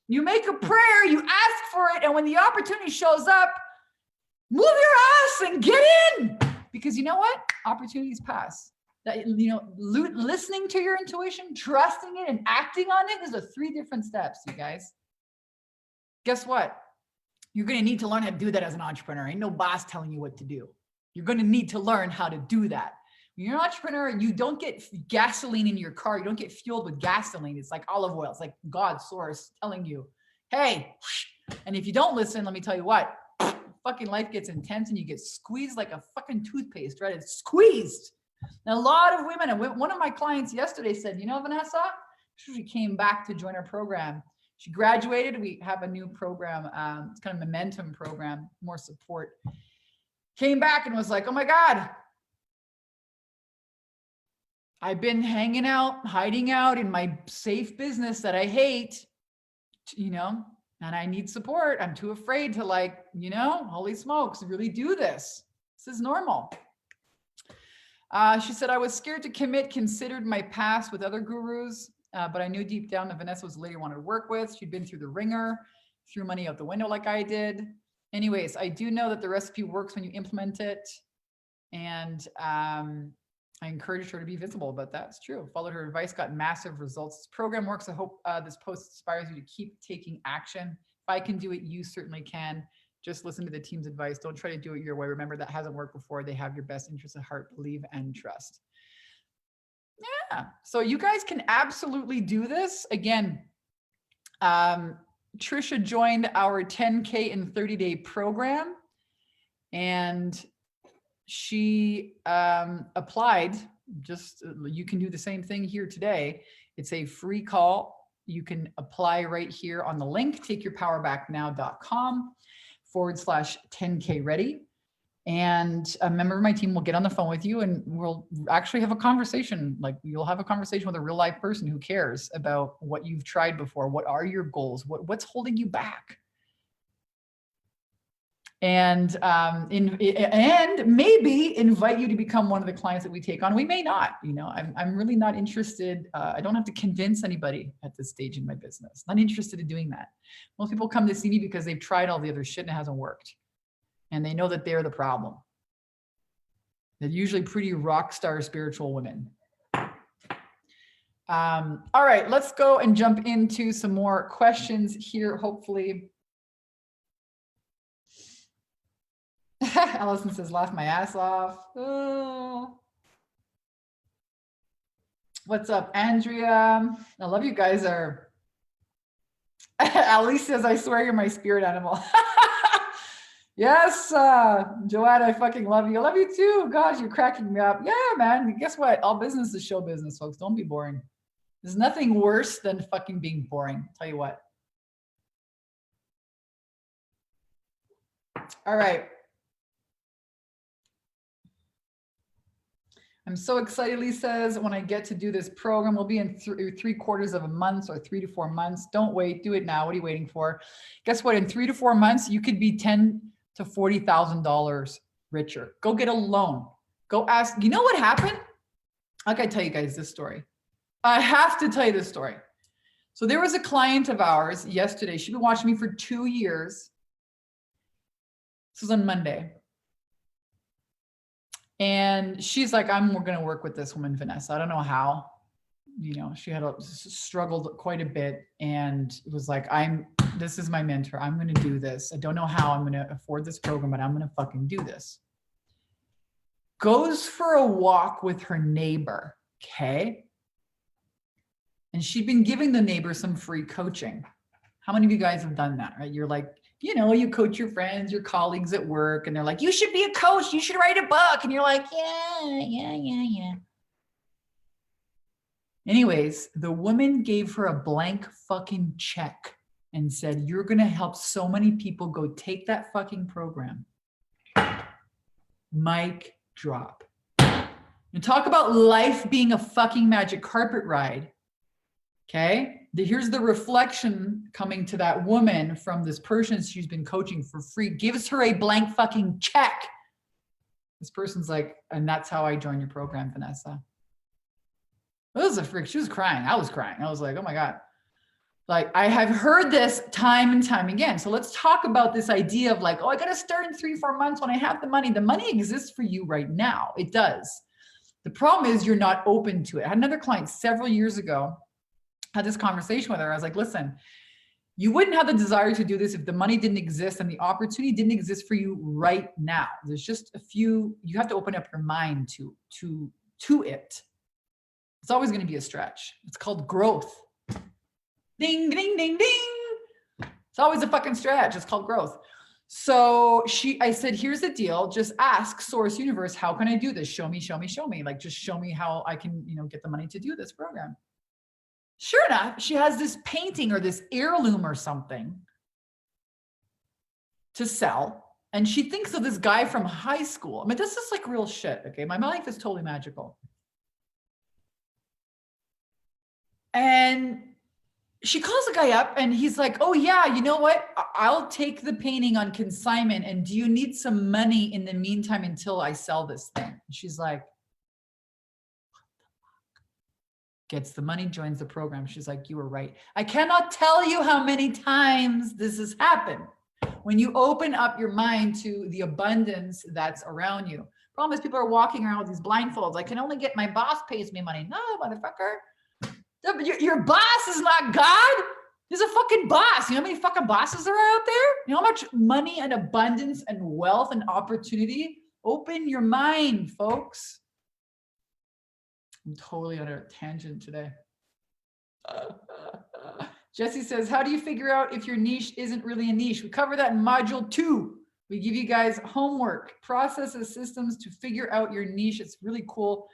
You make a prayer, you ask for it, and when the opportunity shows up, move your ass and get in. Because you know what? Opportunities pass. That, you know, listening to your intuition, trusting it, and acting on it is the 3 different steps, you guys. Guess what? You're going to need to learn how to do that as an entrepreneur. Ain't no boss telling you what to do. You're going to need to learn how to do that. When you're an entrepreneur, you don't get gasoline in your car. You don't get fueled with gasoline. It's like olive oil. It's like God's source telling you, hey, and if you don't listen, let me tell you what, fucking life gets intense and you get squeezed like a fucking toothpaste, right? It's squeezed. And a lot of women, and one of my clients yesterday said, you know, Vanessa, she came back to join our program. She graduated. We have a new program. It's kind of a momentum program, more support. Came back and was like, oh my God, I've been hanging out, hiding out in my safe business that I hate, you know, and I need support. I'm too afraid to, like, you know, holy smokes, really do this. This is normal. She said, I was scared to commit, considered my past with other gurus. But I knew deep down that Vanessa was the lady I wanted to work with. She'd been through the ringer, threw money out the window like I did. Anyways, I do know that the recipe works when you implement it. And I encouraged her to be visible about that. It's true. Followed her advice, got massive results. This program works. I hope this post inspires you to keep taking action. If I can do it, you certainly can. Just listen to the team's advice. Don't try to do it your way. Remember, that hasn't worked before. They have your best interests at heart. Believe and trust. Yeah, so you guys can absolutely do this. Again, Trisha joined our 10K and 30-day program, and she applied. Just, you can do the same thing here today. It's a free call. You can apply right here on the link, takeyourpowerbacknow.com/10K ready. And a member of my team will get on the phone with you and we'll actually have a conversation. Like, you'll have a conversation with a real life person who cares about what you've tried before. What are your goals? What's holding you back? And maybe invite you to become one of the clients that we take on. We may not, you know, I'm really not interested. I don't have to convince anybody at this stage in my business. Not interested in doing that. Most people come to see me because they've tried all the other shit and it hasn't worked. And they know that they're the problem. They're usually pretty rock star spiritual women. All right, let's go and jump into some more questions here, hopefully. Allison says, laugh my ass off. Oh. What's up, Andrea? I love you guys are. Alice says, I swear you're my spirit animal. Yes, Joanne, I fucking love you. I love you too. Gosh, you're cracking me up. Yeah, man. Guess what? All business is show business, folks. Don't be boring. There's nothing worse than fucking being boring. I'll tell you what. All right. I'm so excited, Lee says, when I get to do this program, we'll be in 3/4 of a month or 3 to 4 months. Don't wait, do it now. What are you waiting for? Guess what? In 3 to 4 months, you could be $10,000 to $40,000 richer. Go get a loan. Go ask, you know what happened? I gotta tell you guys this story. I have to tell you this story. So there was a client of ours yesterday. She'd been watching me for 2 years. This was on Monday. And she's like, I'm going to work with this woman, Vanessa. I don't know how, you know, she had struggled quite a bit and it was like, this is my mentor. I'm going to do this. I don't know how I'm going to afford this program, but I'm going to fucking do this. Goes for a walk with her neighbor. Okay. And she'd been giving the neighbor some free coaching. How many of you guys have done that, right? You're like, you know, you coach your friends, your colleagues at work, and they're like, you should be a coach. You should write a book. And you're like, yeah. Anyways, the woman gave her a blank fucking check and said, you're going to help so many people. Go take that fucking program. Mic drop. And talk about life being a fucking magic carpet ride. Okay. Here's the reflection coming to that woman from this person she's been coaching for free, gives her a blank fucking check. This person's like, and that's how I joined your program, Vanessa. It was a freak. She was crying. I was crying. I was like, oh my God. Like, I have heard this time and time again. So let's talk about this idea of like, oh, I got to start in 3-4 months when I have the money. The money exists for you right now. It does. The problem is you're not open to it. I had another client several years ago, had this conversation with her. I was like, listen, you wouldn't have the desire to do this if the money didn't exist and the opportunity didn't exist for you right now. There's just a few, you have to open up your mind to it. It's always going to be a stretch. It's called growth. Ding, ding, ding, ding. It's always a fucking stretch. It's called growth. So I said, here's the deal. Just ask Source Universe, how can I do this? Show me, show me, show me. Like, just show me how I can, get the money to do this program. Sure enough, she has this painting or this heirloom or something to sell. And she thinks of this guy from high school. I mean, this is like real shit. Okay. My life is totally magical. And she calls the guy up and he's like, oh yeah, you know what? I'll take the painting on consignment. And do you need some money in the meantime until I sell this thing? And she's like, gets the money, joins the program. She's like, you were right. I cannot tell you how many times this has happened. When you open up your mind to the abundance that's around you. Problem is people are walking around with these blindfolds. I can only get, my boss pays me money. No, motherfucker. Your boss is not God. He's a fucking boss. You know how many fucking bosses are out there? You know how much money and abundance and wealth and opportunity? Open your mind, folks. I'm totally on a tangent today. Jesse says, how do you figure out if your niche isn't really a niche? We cover that in module 2. We give you guys homework, processes, systems to figure out your niche. It's really cool.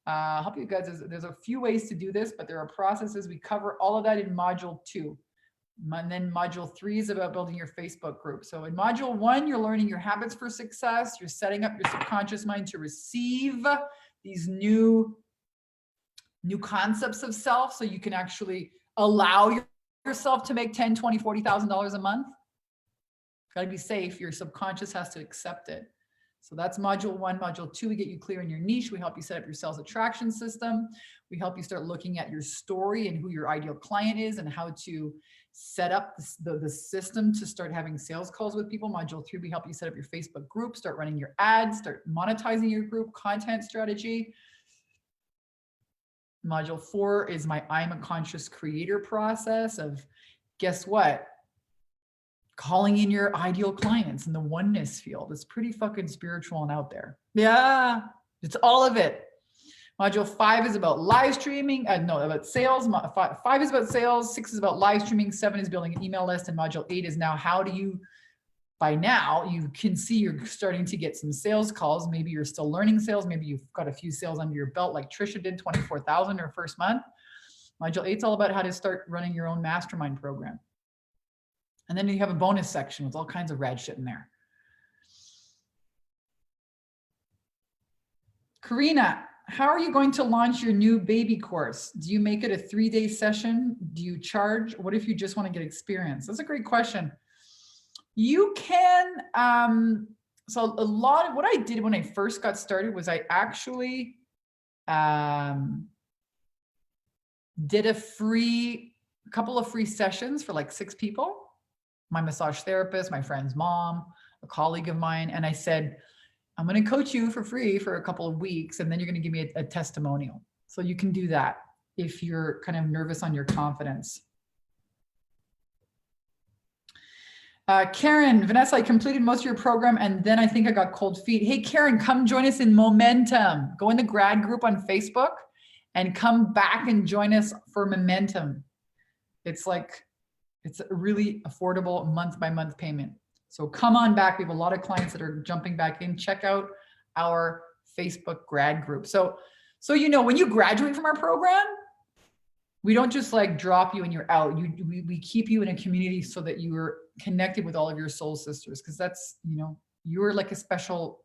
I'll help you guys. There's a few ways to do this, but there are processes. We cover all of that in module 2. And then module 3 is about building your Facebook group. So in module 1, you're learning your habits for success. You're setting up your subconscious mind to receive these new concepts of self, so you can actually allow yourself to make $10,000, $20,000, $40,000 a month. Got to be safe. Your subconscious has to accept it. So that's module 1. Module 2, we get you clear in your niche. We help you set up your sales attraction system. We help you start looking at your story and who your ideal client is and how to set up the system to start having sales calls with people. Module 3, we help you set up your Facebook group, start running your ads, start monetizing your group, content strategy. Module 4 is my I'm a conscious creator process of, guess what? Calling in your ideal clients in the oneness field. It's pretty fucking spiritual and out there. Yeah, it's all of it. Module 5 is about live streaming. About sales. 5 is about sales. 6 is about live streaming. 7 is building an email list. And module 8 is now how do you, by now, you can see you're starting to get some sales calls. Maybe you're still learning sales. Maybe you've got a few sales under your belt like Trisha did, 24,000 her first month. Module 8 is all about how to start running your own mastermind program. And then you have a bonus section with all kinds of rad shit in there. Karina, how are you going to launch your new baby course? Do you make it a 3-day session? Do you charge? What if you just want to get experience? That's a great question. You can, so a lot of what I did when I first got started was I actually did a couple of free sessions for like 6 people, my massage therapist, my friend's mom, a colleague of mine. And I said, I'm going to coach you for free for a couple of weeks, and then you're going to give me a testimonial. So you can do that if you're kind of nervous on your confidence. Karen, Vanessa, I completed most of your program and then I think I got cold feet. Hey, Karen, come join us in Momentum. Go in the grad group on Facebook and come back and join us for Momentum. It's a really affordable month-by-month payment. So come on back. We have a lot of clients that are jumping back in. Check out our Facebook grad group. So you know, when you graduate from our program, we don't just like drop you and you're out. We keep you in a community so that you are connected with all of your soul sisters, because that's, you know, you're like a special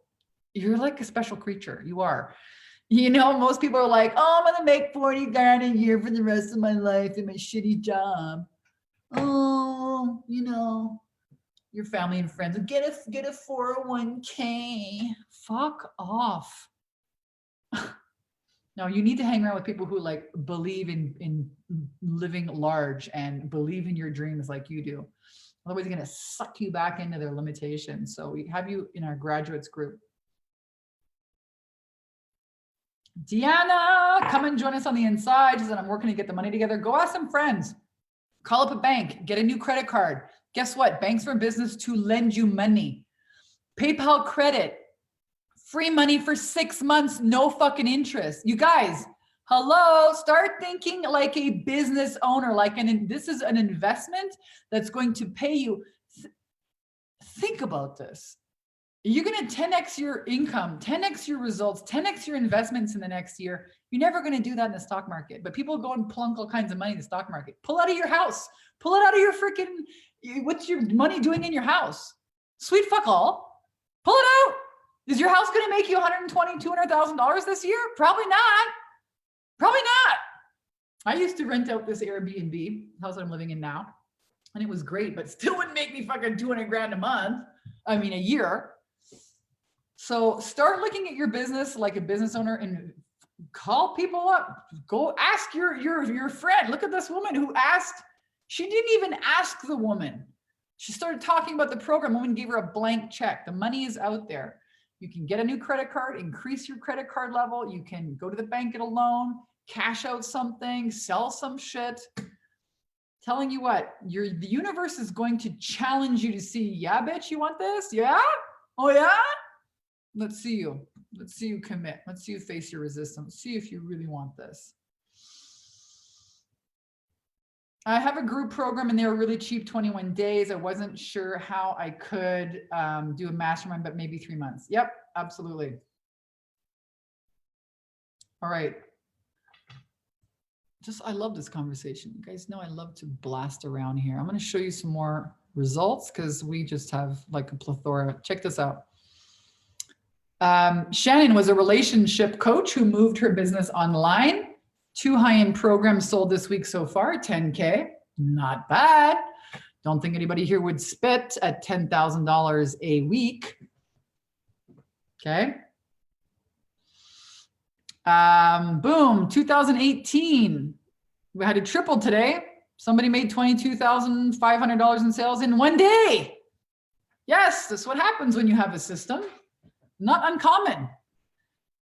creature. You are. You know, most people are like, oh, I'm gonna make 40 grand a year for the rest of my life in my shitty job. Oh, you know, your family and friends get a 401k. Fuck off. No, you need to hang around with people who like believe in living large and believe in your dreams like you do. Otherwise, they're going to suck you back into their limitations. So we have you in our graduates group. Deanna, come and join us on the inside. She said, I'm working to get the money together. Go ask some friends. Call up a bank. Get a new credit card. Guess what? Banks are in business to lend you money. PayPal credit. Free money for 6 months, no fucking interest. You guys, hello, start thinking like a business owner, this is an investment that's going to pay you. Think about this. You're going to 10x your income, 10x your results, 10x your investments in the next year. You're never going to do that in the stock market, but people go and plunk all kinds of money in the stock market. Pull out of your house, pull it out of your freaking, what's your money doing in your house? Sweet fuck all. Pull it out. Is your house going to make you $120,000, $200,000 this year? Probably not. Probably not. I used to rent out this Airbnb house that I'm living in now, and it was great, but still wouldn't make me fucking 200 grand a year. So start looking at your business like a business owner and call people up. Go ask your friend. Look at this woman who asked. She didn't even ask the woman. She started talking about the program. The woman gave her a blank check. The money is out there. You can get a new credit card, increase your credit card level. You can go to the bank, get a loan, cash out something, sell some shit. Telling you what, the universe is going to challenge you to see, yeah, bitch, you want this? Yeah? Oh, yeah? Let's see you. Let's see you commit. Let's see you face your resistance. See if you really want this. I have a group program and they were really cheap, 21 days. I wasn't sure how I could do a mastermind, but maybe 3 months. Yep, absolutely. All right. I love this conversation. You guys know I love to blast around here. I'm going to show you some more results because we just have like a plethora. Check this out. Shannon was a relationship coach who moved her business online. 2 high-end programs sold this week so far, 10K, not bad. Don't think anybody here would spit at $10,000 a week. Okay. Boom, 2018. We had a triple today. Somebody made $22,500 in sales in 1 day. Yes, that's what happens when you have a system. Not uncommon.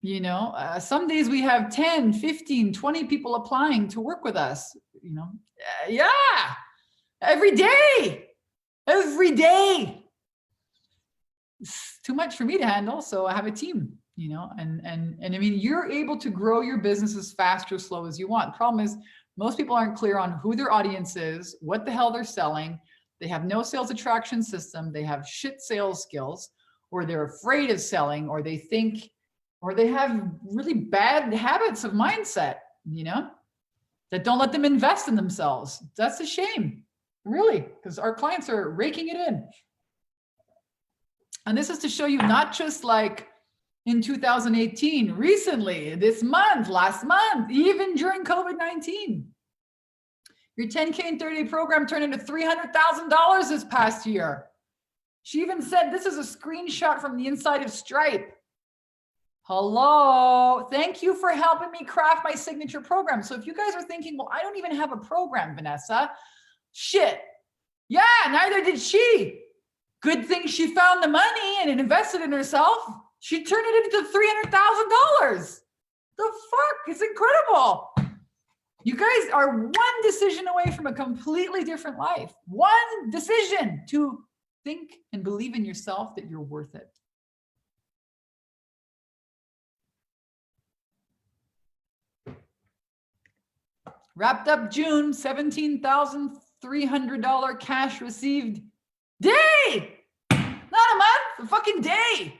You know, some days we have 10, 15, 20 people applying to work with us, you know. Yeah, every day, every day. It's too much for me to handle, so I have a team, you know, and I mean, you're able to grow your business as fast or slow as you want. Problem is, most people aren't clear on who their audience is, what the hell they're selling. They have no sales attraction system. They have shit sales skills, or they're afraid of selling, or they think, or they have really bad habits of mindset, you know, that don't let them invest in themselves. That's a shame, really, because our clients are raking it in. And this is to show you not just like in 2018, recently, this month, last month, even during COVID-19. Your 10K and 30-day program turned into $300,000 this past year. She even said, this is a screenshot from the inside of Stripe. Hello, thank you for helping me craft my signature program. So if you guys are thinking, well, I don't even have a program, Vanessa. Shit. Yeah, neither did she. Good thing she found the money and invested in herself. She turned it into $300,000. The fuck? It's incredible. You guys are one decision away from a completely different life. One decision to think and believe in yourself that you're worth it. Wrapped up June, $17,300 cash received day. Not a month, a fucking day.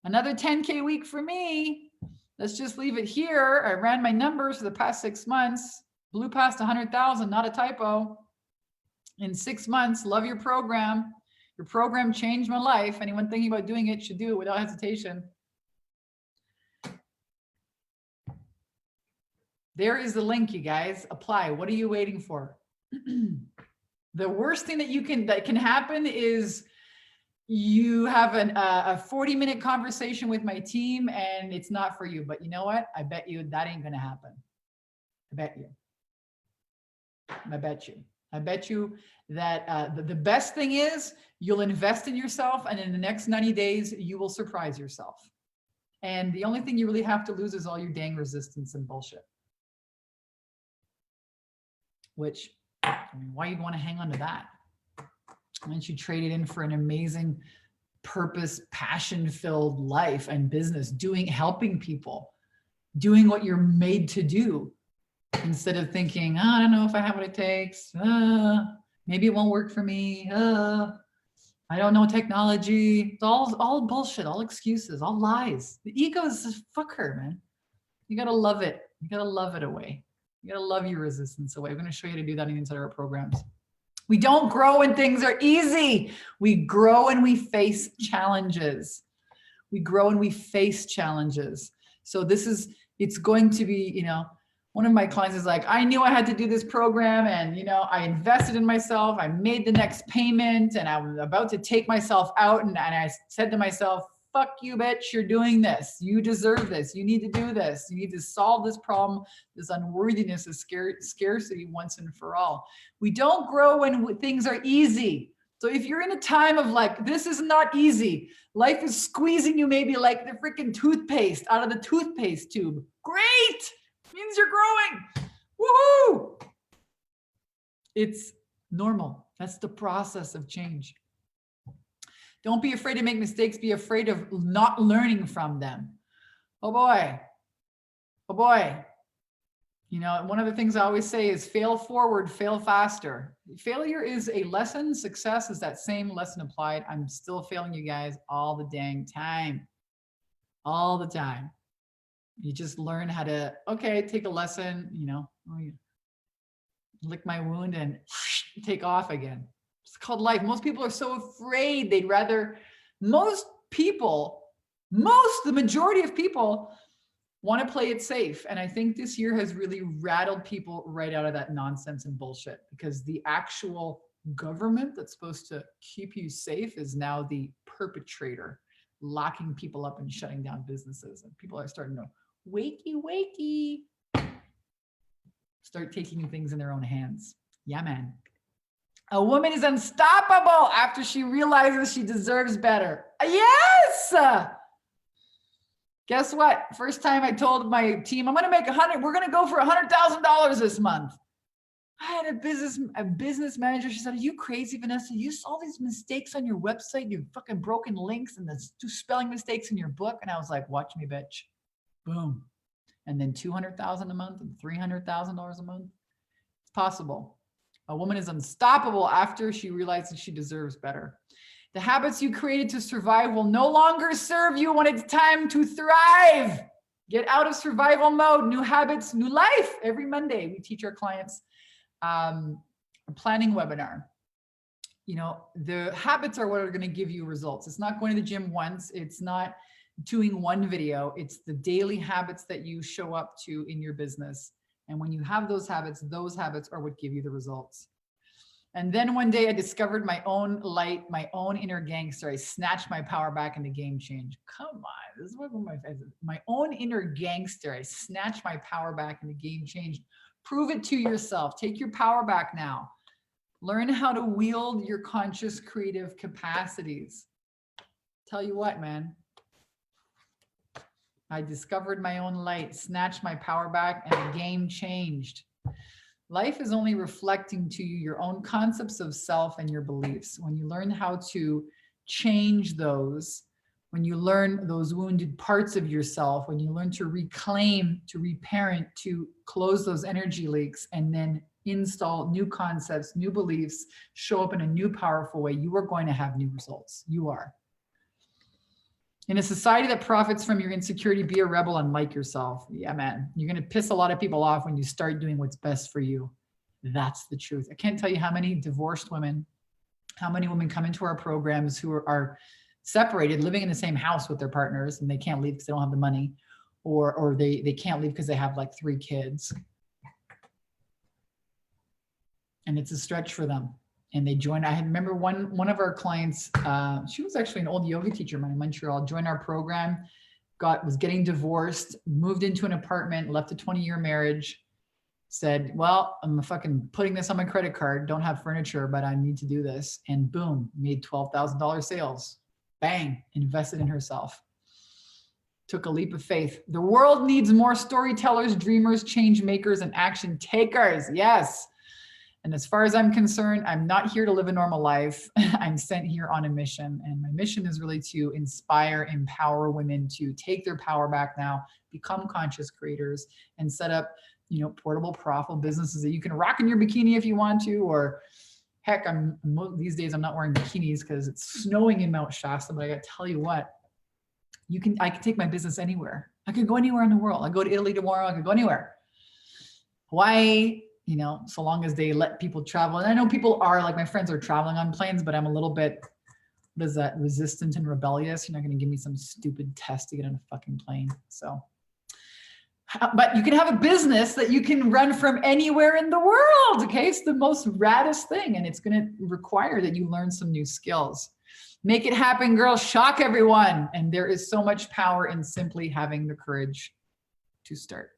Another 10K week for me. Let's just leave it here. I ran my numbers for the past 6 months. Blew past 100,000, not a typo. In 6 months, love your program. Your program changed my life. Anyone thinking about doing it should do it without hesitation. There is the link, you guys. Apply. What are you waiting for? The worst thing that can happen is you have a 40-minute conversation with my team and it's not for you. But you know what? I bet you that ain't gonna happen. I bet you. I bet you. I bet you that the best thing is you'll invest in yourself, and in the next 90 days, you will surprise yourself. And the only thing you really have to lose is all your dang resistance and bullshit. Which, I mean, why you'd want to hang on to that? Why don't you trade it in for an amazing purpose, passion-filled life and business, helping people, doing what you're made to do, instead of thinking, oh, I don't know if I have what it takes. Maybe it won't work for me. I don't know technology. It's all bullshit, all excuses, all lies. The ego is a fucker, man. You got to love it. You got to love it away. You got to love your resistance away. I'm going to show you how to do that inside our programs. We don't grow when things are easy. We grow when we face challenges. We grow when we face challenges. So it's going to be, you know, one of my clients is like, I knew I had to do this program, and, you know, I invested in myself. I made the next payment, and I was about to take myself out. And I said to myself, fuck you, bitch, you're doing this. You deserve this. You need to do this. You need to solve this problem, this unworthiness, this scarcity once and for all. We don't grow when things are easy. So if you're in a time of like, this is not easy, life is squeezing you maybe like the freaking toothpaste out of the toothpaste tube. Great, means you're growing. Woohoo! It's normal. That's the process of change. Don't be afraid to make mistakes. Be afraid of not learning from them. Oh boy. Oh boy. You know, one of the things I always say is fail forward, fail faster. Failure is a lesson. Success is that same lesson applied. I'm still failing you guys all the dang time. All the time. You just learn how to, okay, take a lesson, you know, lick my wound and take off again. It's called life. Most people are so afraid. They'd rather, the majority of people want to play it safe. And I think this year has really rattled people right out of that nonsense and bullshit, because the actual government that's supposed to keep you safe is now the perpetrator, locking people up and shutting down businesses. And people are starting to wakey, start taking things in their own hands. Yeah, man. A woman is unstoppable after she realizes she deserves better. Yes! Guess what? First time I told my team, I'm going to make we're going to go for $100,000 this month. I had a business manager. She said, are you crazy, Vanessa? You saw these mistakes on your website, you fucking broken links and the 2 spelling mistakes in your book. And I was like, watch me, bitch. Boom. And then 200,000 a month and $300,000 a month. It's possible. A woman is unstoppable after she realizes she deserves better. The habits you created to survive will no longer serve you when it's time to thrive. Get out of survival mode. New habits, new life. Every Monday, we teach our clients a planning webinar. You know, the habits are what are going to give you results. It's not going to the gym once. It's not doing one video. It's the daily habits that you show up to in your business. And when you have those habits are what give you the results. And then one day I discovered my own light, my own inner gangster. I snatched my power back and the game changed. Come on, this is what my own inner gangster. I snatched my power back and the game changed. Prove it to yourself. Take your power back now. Learn how to wield your conscious creative capacities. Tell you what, man. I discovered my own light, snatched my power back, and the game changed. Life is only reflecting to you your own concepts of self and your beliefs. When you learn how to change those, when you learn those wounded parts of yourself, when you learn to reclaim, to reparent, to close those energy leaks, and then install new concepts, new beliefs, show up in a new powerful way, you are going to have new results. You are. In a society that profits from your insecurity, be a rebel and like yourself. Yeah, man. You're going to piss a lot of people off when you start doing what's best for you. That's the truth. I can't tell you how many divorced women, how many women come into our programs who are separated, living in the same house with their partners, and they can't leave because they don't have the money, or they can't leave because they have like 3 kids. And it's a stretch for them. And they joined. I remember one of our clients, she was actually an old yoga teacher of mine in Montreal, joined our program, was getting divorced, moved into an apartment, left a 20-year marriage, said, well, I'm fucking putting this on my credit card, don't have furniture, but I need to do this. And boom, made $12,000 sales. Bang, invested in herself. Took a leap of faith. The world needs more storytellers, dreamers, change makers, and action takers. Yes. And as far as I'm concerned, I'm not here to live a normal life. I'm sent here on a mission. And my mission is really to inspire, empower women to take their power back now, become conscious creators, and set up, you know, portable, profitable businesses that you can rock in your bikini if you want to, or heck, these days I'm not wearing bikinis because it's snowing in Mount Shasta, but I got to tell you what, I can take my business anywhere. I could go anywhere in the world. I go to Italy tomorrow. I could go anywhere. Hawaii, you know, so long as they let people travel. And I know people are, like my friends are traveling on planes, but I'm a little bit, what is that, resistant and rebellious. You're not going to give me some stupid test to get on a fucking plane. So, but you can have a business that you can run from anywhere in the world. Okay. It's the most raddest thing. And it's going to require that you learn some new skills. Make it happen, girl. Shock everyone. And there is so much power in simply having the courage to start.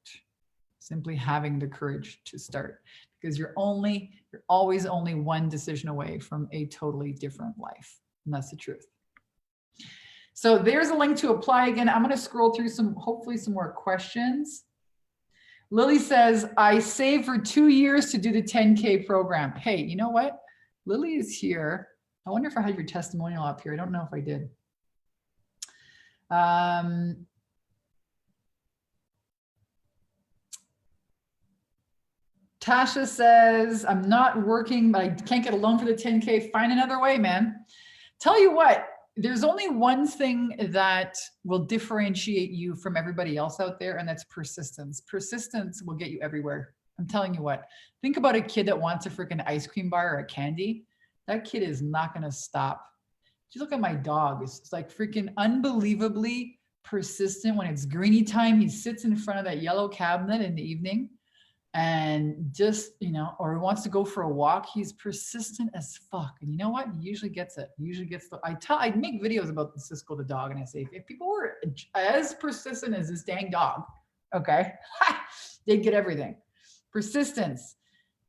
Simply having the courage to start, because you're always only one decision away from a totally different life. And that's the truth. So there's a link to apply again. I'm going to scroll through hopefully some more questions. Lily says, I saved for 2 years to do the 10K program. Hey, you know what? Lily is here. I wonder if I had your testimonial up here. I don't know if I did. Tasha says, I'm not working, but I can't get a loan for the 10K. Find another way, man. Tell you what, there's only one thing that will differentiate you from everybody else out there, and that's persistence. Persistence will get you everywhere. I'm telling you what, think about a kid that wants a freaking ice cream bar or a candy. That kid is not going to stop. If you look at my dog, it's like freaking unbelievably persistent. When it's greeny time, he sits in front of that yellow cabinet in the evening and just, you know, or he wants to go for a walk. He's persistent as fuck. And you know what? He usually gets it. He usually gets I make videos about the Cisco the dog, and I say, if people were as persistent as this dang dog, okay, they'd get everything. Persistence,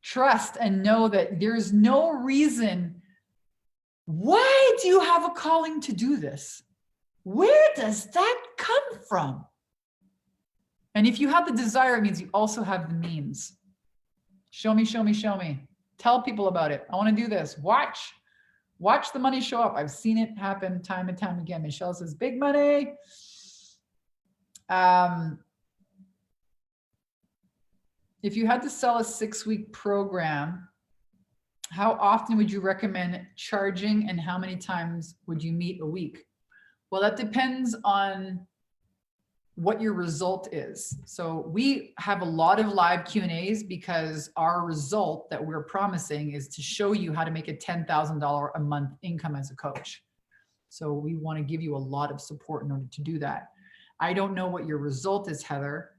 trust, and know that there's no reason. Why do you have a calling to do this? Where does that come from? And if you have the desire, it means you also have the means. Show me, show me, show me. Tell people about it. I want to do this. Watch the money show up. I've seen it happen time and time again. Michelle says, big money. If you had to sell a 6-week program, how often would you recommend charging and how many times would you meet a week? Well, that depends on what your result is. So we have a lot of live Q&As because our result that we're promising is to show you how to make a $10,000 a month income as a coach. So we want to give you a lot of support in order to do that. I don't know what your result is, Heather.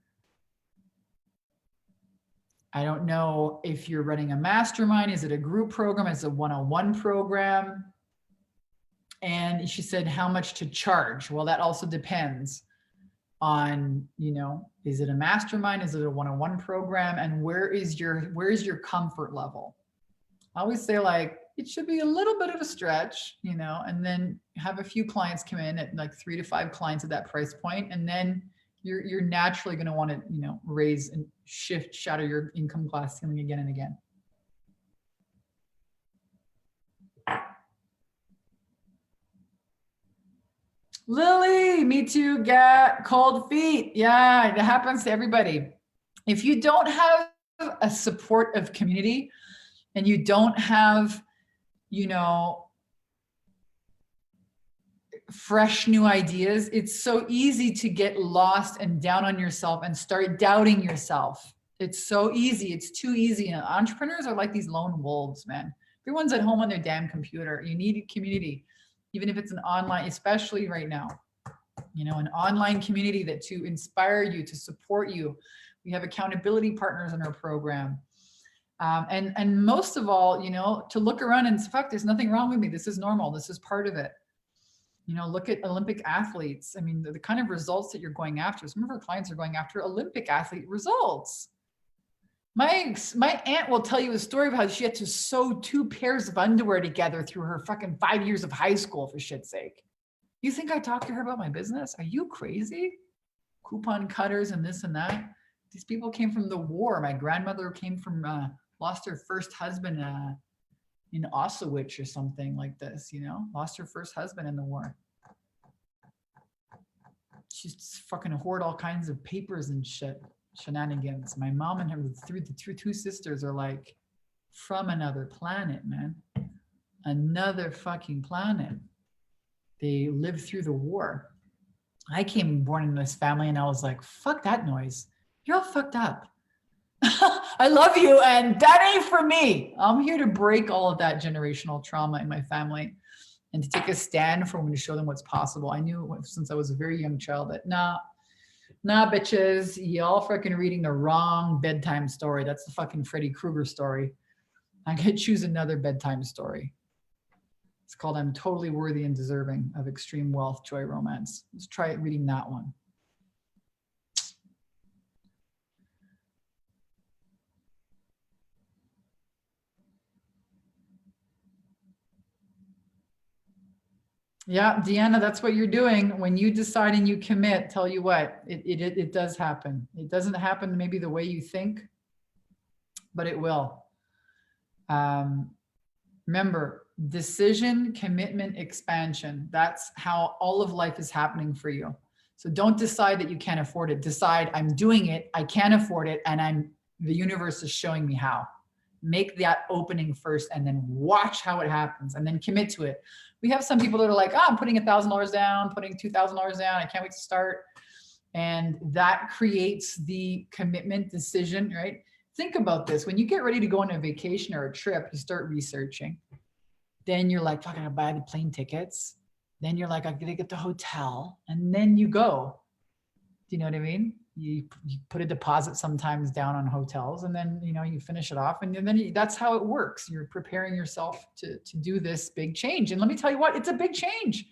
I don't know if you're running a mastermind. Is it a group program? Is it a one-on-one program? And she said, how much to charge? Well, that also depends on, you know, is it a mastermind? Is it a one-on-one program? And where is your comfort level? I always say, like, it should be a little bit of a stretch, you know, and then have a few clients come in at like 3 to 5 clients at that price point. And then you're naturally going to want to, you know, raise and shatter your income glass ceiling again and again. Lily, me too, got cold feet. Yeah, it happens to everybody. If you don't have a supportive community and you don't have, you know, fresh new ideas, it's so easy to get lost and down on yourself and start doubting yourself. It's so easy. It's too easy. And entrepreneurs are like these lone wolves, man. Everyone's at home on their damn computer. You need a community, even if it's an online, especially right now, you know, an online community that to inspire you, to support you. We have accountability partners in our program. And most of all, you know, to look around and say, fuck, there's nothing wrong with me. This is normal. This is part of it. You know, look at Olympic athletes. I mean, the kind of results that you're going after. Some of our clients are going after Olympic athlete results. My aunt will tell you a story of how she had to sew 2 pairs of underwear together through her fucking 5 years of high school, for shit's sake. You think I talk to her about my business? Are you crazy? Coupon cutters and this and that. These people came from the war. My grandmother came from, lost her first husband in Auschwitz or something like this, you know, lost her first husband in the war. She's fucking hoard all kinds of papers and shit, shenanigans. My mom and her, the two sisters are like from another planet, man. Another fucking planet. They lived through the war. I came born in this family and I was like, fuck that noise. You're all fucked up. I love you, and that ain't for me. I'm here to break all of that generational trauma in my family and to take a stand for them, to show them what's possible. I knew since I was a very young child that nah, bitches, y'all freaking reading the wrong bedtime story. That's the fucking Freddy Krueger story. I could choose another bedtime story. It's called I'm Totally Worthy and Deserving of Extreme Wealth, Joy, Romance. Let's try reading that one. Yeah, Deanna, that's what you're doing. When you decide and you commit, tell you what, it does happen. It doesn't happen maybe the way you think, but it will. Remember, decision, commitment, expansion. That's how all of life is happening for you. So don't decide that you can't afford it. Decide I'm doing it, I can afford it, and the universe is showing me how. Make that opening first and then watch how it happens and then commit to it. We have some people that are like, oh, I'm putting $1,000 down, putting $2,000 down. I can't wait to start. And that creates the commitment decision, right? Think about this. When you get ready to go on a vacation or a trip, you start researching. Then you're like, fuck, I'm gonna buy the plane tickets. Then you're like, I'm gonna get the hotel. And then you go. Do you know what I mean? You put a deposit sometimes down on hotels, and then, you know, you finish it off, and then that's how it works. You're preparing yourself to do this big change. And let me tell you what, it's a big change.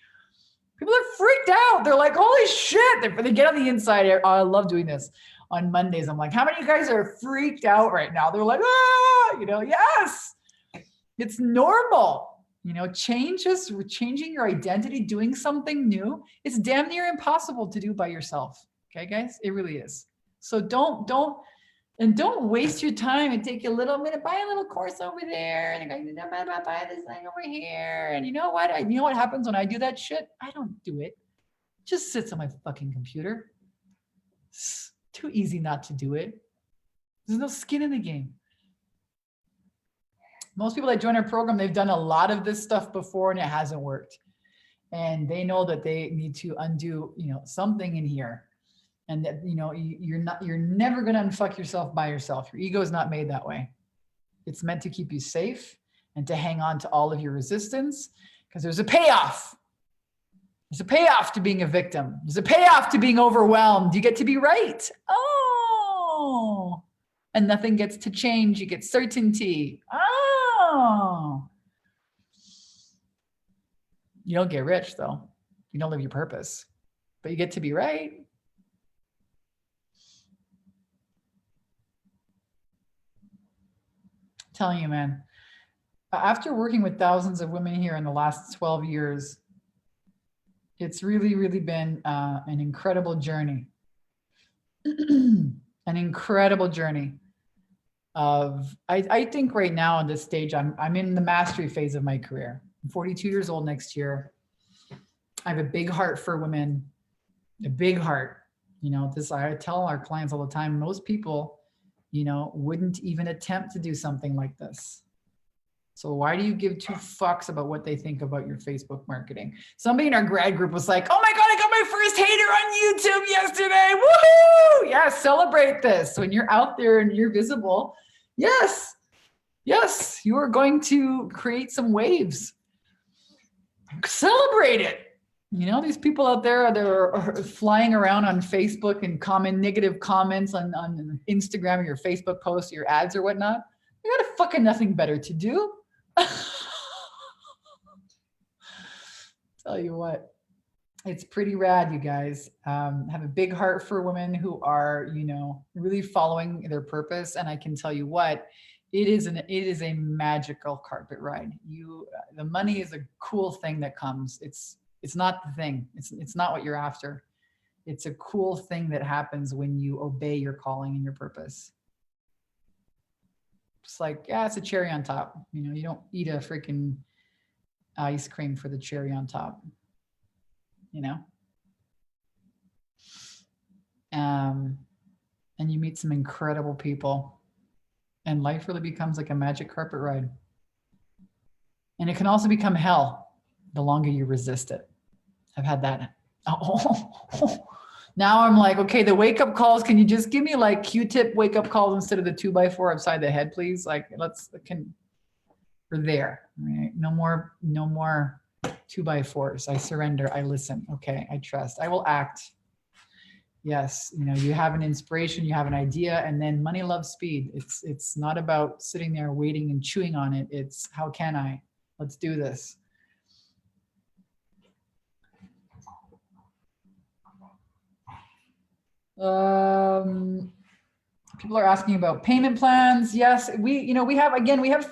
People are freaked out. They're like, holy shit. They get on the inside. Oh, I love doing this on Mondays. I'm like, how many of you guys are freaked out right now? They're like, ah, you know, yes, it's normal. You know, changing your identity, doing something new, it's damn near impossible to do by yourself. Okay, guys, it really is. So don't waste your time and take a little minute, buy a little course over there, and buy this thing over here. And you know what? You know what happens when I do that shit? I don't do it. It just sits on my fucking computer. It's too easy not to do it. There's no skin in the game. Most people that join our program, they've done a lot of this stuff before and it hasn't worked. And they know that they need to undo, you know, something in here. And that, you know, you're never going to unfuck yourself by yourself. Your ego is not made that way. It's meant to keep you safe and to hang on to all of your resistance, because there's a payoff. There's a payoff to being a victim. There's a payoff to being overwhelmed. You get to be right. Oh, and nothing gets to change. You get certainty. Oh, you don't get rich though. You don't live your purpose, but you get to be right. Telling you, man, after working with thousands of women here in the last 12 years, it's really, really been an incredible journey. An incredible journey of, I think right now at this stage, I'm in the mastery phase of my career. I'm 42 years old next year. I have a big heart for women, a big heart. You know, this, I tell our clients all the time, most people, you know, wouldn't even attempt to do something like this. So why do you give two fucks about what they think about your Facebook marketing? Somebody in our grad group was like, oh my God, I got my first hater on YouTube yesterday. Woohoo! Yeah, celebrate this. When you're out there and you're visible, yes, you are going to create some waves. Celebrate it. You know, these people out there that are flying around on Facebook and comment negative comments on Instagram or your Facebook posts, or your ads or whatnot. You got fucking nothing better to do. Tell you what, it's pretty rad, you guys. Have a big heart for women who are, you know, really following their purpose. And I can tell you what, it is a magical carpet ride. The money is a cool thing that comes. It's not the thing. It's not what you're after. It's a cool thing that happens when you obey your calling and your purpose. It's like, yeah, it's a cherry on top. You know, you don't eat a freaking ice cream for the cherry on top, you know? And you meet some incredible people, and life really becomes like a magic carpet ride. And it can also become hell the longer you resist it. I've had that. Now I'm like, okay, the wake up calls, can you just give me like Q-tip wake up calls instead of the 2x4 upside the head, please? Like, we're there, right? No more 2x4s. I surrender. I listen. Okay. I trust. I will act. Yes. You know, you have an inspiration, you have an idea, and then money loves speed. It's not about sitting there waiting and chewing on it. It's how can I? Let's do this. People are asking about payment plans. Yes, we have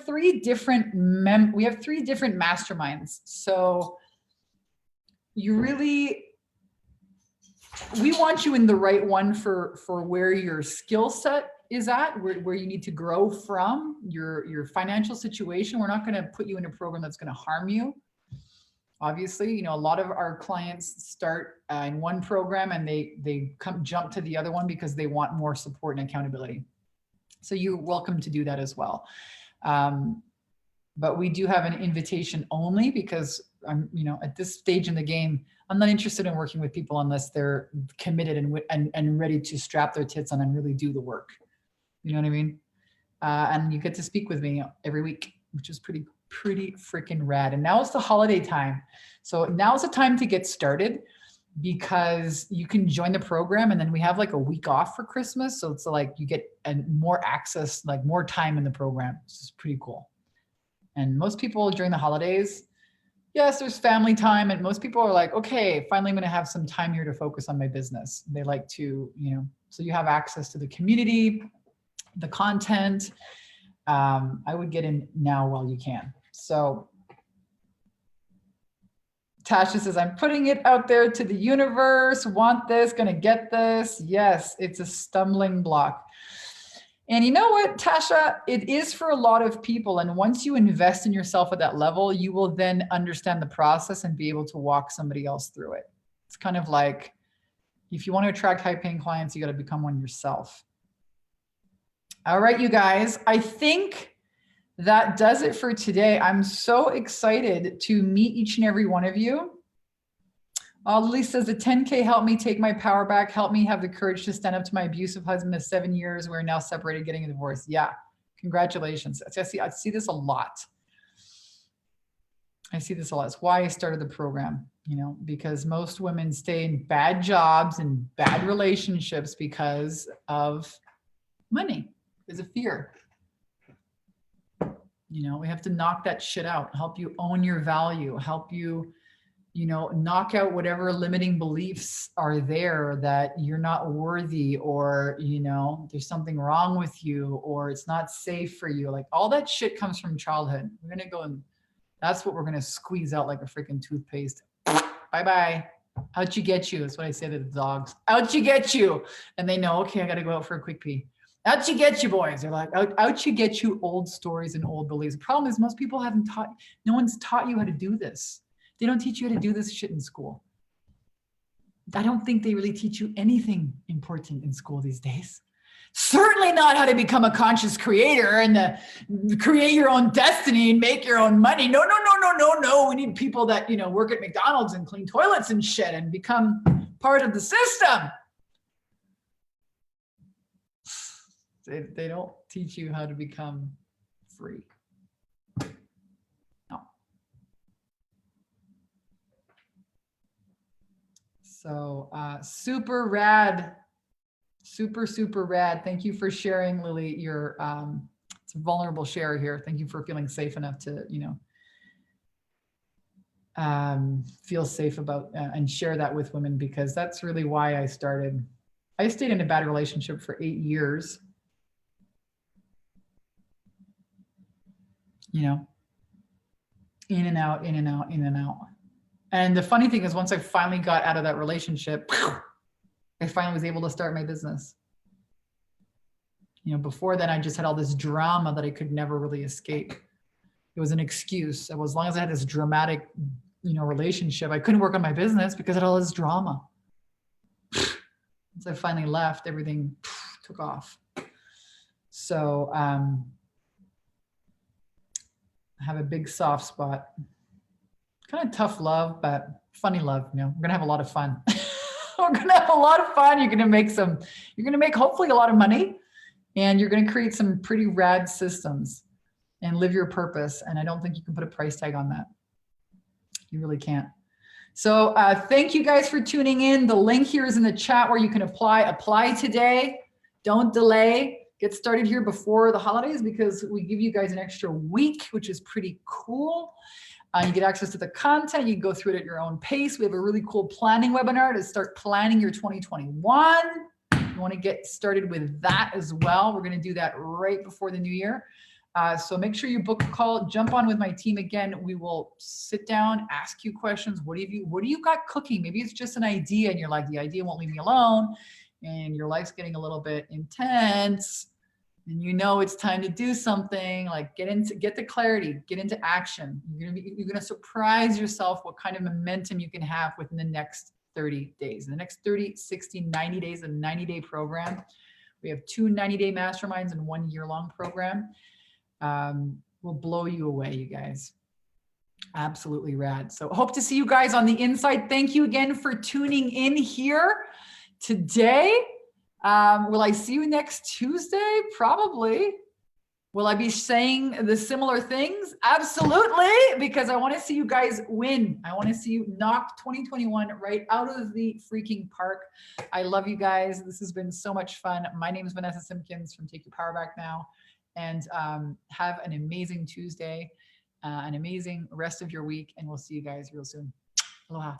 three different masterminds. So we want you in the right one for where your skill set is at, where you need to grow from, your financial situation. We're not going to put you in a program that's going to harm you. Obviously, you know, a lot of our clients start in one program and they jump to the other one because they want more support and accountability. So you're welcome to do that as well. But we do have an invitation only, because I'm, you know, at this stage in the game, I'm not interested in working with people unless they're committed and ready to strap their tits on and really do the work. You know what I mean? And you get to speak with me every week, which is pretty freaking rad. And now it's the holiday time. So now's the time to get started, because you can join the program and then we have like a week off for Christmas. So it's like you get more access, like more time in the program. This is pretty cool. And most people during the holidays, yes, there's family time, and most people are like, okay, finally I'm going to have some time here to focus on my business. They like to, you know, so you have access to the community, the content. I would get in now while you can. So Tasha says, I'm putting it out there to the universe. Want this, gonna get this. Yes, it's a stumbling block. And you know what, Tasha, it is for a lot of people. And once you invest in yourself at that level, you will then understand the process and be able to walk somebody else through it. It's kind of like, if you want to attract high paying clients, you got to become one yourself. All right, you guys, I think that does it for today. I'm so excited to meet each and every one of you. Lily says the 10K helped me take my power back, helped me have the courage to stand up to my abusive husband of 7 years. We're now separated, getting a divorce. Yeah, congratulations. I see this a lot. I see this a lot. It's why I started the program, you know, because most women stay in bad jobs and bad relationships because of money, because of fear. You know, we have to knock that shit out, help you own your value, help you, you know, knock out whatever limiting beliefs are there that you're not worthy, or, you know, there's something wrong with you, or it's not safe for you. Like all that shit comes from childhood. We're going to go and that's what we're going to squeeze out like a freaking toothpaste. Bye-bye. Out you get you. That's what I say to the dogs. Out you get you. And they know, okay, I got to go out for a quick pee. Out you get you, boys. They're like, out you get you, old stories and old beliefs. The problem is most people haven't taught, no one's taught you how to do this. They don't teach you how to do this shit in school. I don't think they really teach you anything important in school these days. Certainly not how to become a conscious creator and create your own destiny and make your own money. No. We need people that, you know, work at McDonald's and clean toilets and shit and become part of the system. They don't teach you how to become free. No. So super rad. Super rad. Thank you for sharing, Lily. Your it's a vulnerable share here. Thank you for feeling safe enough to, you know, feel safe about and share that with women, because that's really why I started. I stayed in a bad relationship for 8 years. You know, in and out, in and out, in and out. And the funny thing is, once I finally got out of that relationship, I finally was able to start my business. You know, before then I just had all this drama that I could never really escape. It was an excuse. As long as I had this dramatic, you know, relationship, I couldn't work on my business because I had all this drama. Once I finally left, everything took off. So I have a big soft spot. Kind of tough love, but funny love. You know, we're gonna have a lot of fun. We're going to have a lot of fun. You're going to make hopefully a lot of money, and you're going to create some pretty rad systems and live your purpose. And I don't think you can put a price tag on that. You really can't. So thank you guys for tuning in. The link here is in the chat where you can apply today. Don't delay. Get started here before the holidays, because we give you guys an extra week, which is pretty cool. You get access to the content. You can go through it at your own pace. We have a really cool planning webinar to start planning your 2021. You want to get started with that as well. We're going to do that right before the new year. So make sure you book a call, jump on with my team again. We will sit down, ask you questions. What do you got cooking? Maybe it's just an idea and you're like, the idea won't leave me alone, and your life's getting a little bit intense. And you know it's time to do something. Like get the clarity, get into action. You're gonna surprise yourself what kind of momentum you can have within the next 30 days. In the next 30, 60, 90 days, a 90-day program. We have 2 90-day masterminds and 1 year-long program. Will blow you away, you guys. Absolutely rad. So hope to see you guys on the inside. Thank you again for tuning in here today. Will I see you next Tuesday? Probably. Will I be saying the similar things? Absolutely, because I want to see you guys win. I want to see you knock 2021 right out of the freaking park. I love you guys. This has been so much fun. My name is Vanessa Simpkins from Take Your Power Back Now. And have an amazing Tuesday, an amazing rest of your week. And we'll see you guys real soon. Aloha.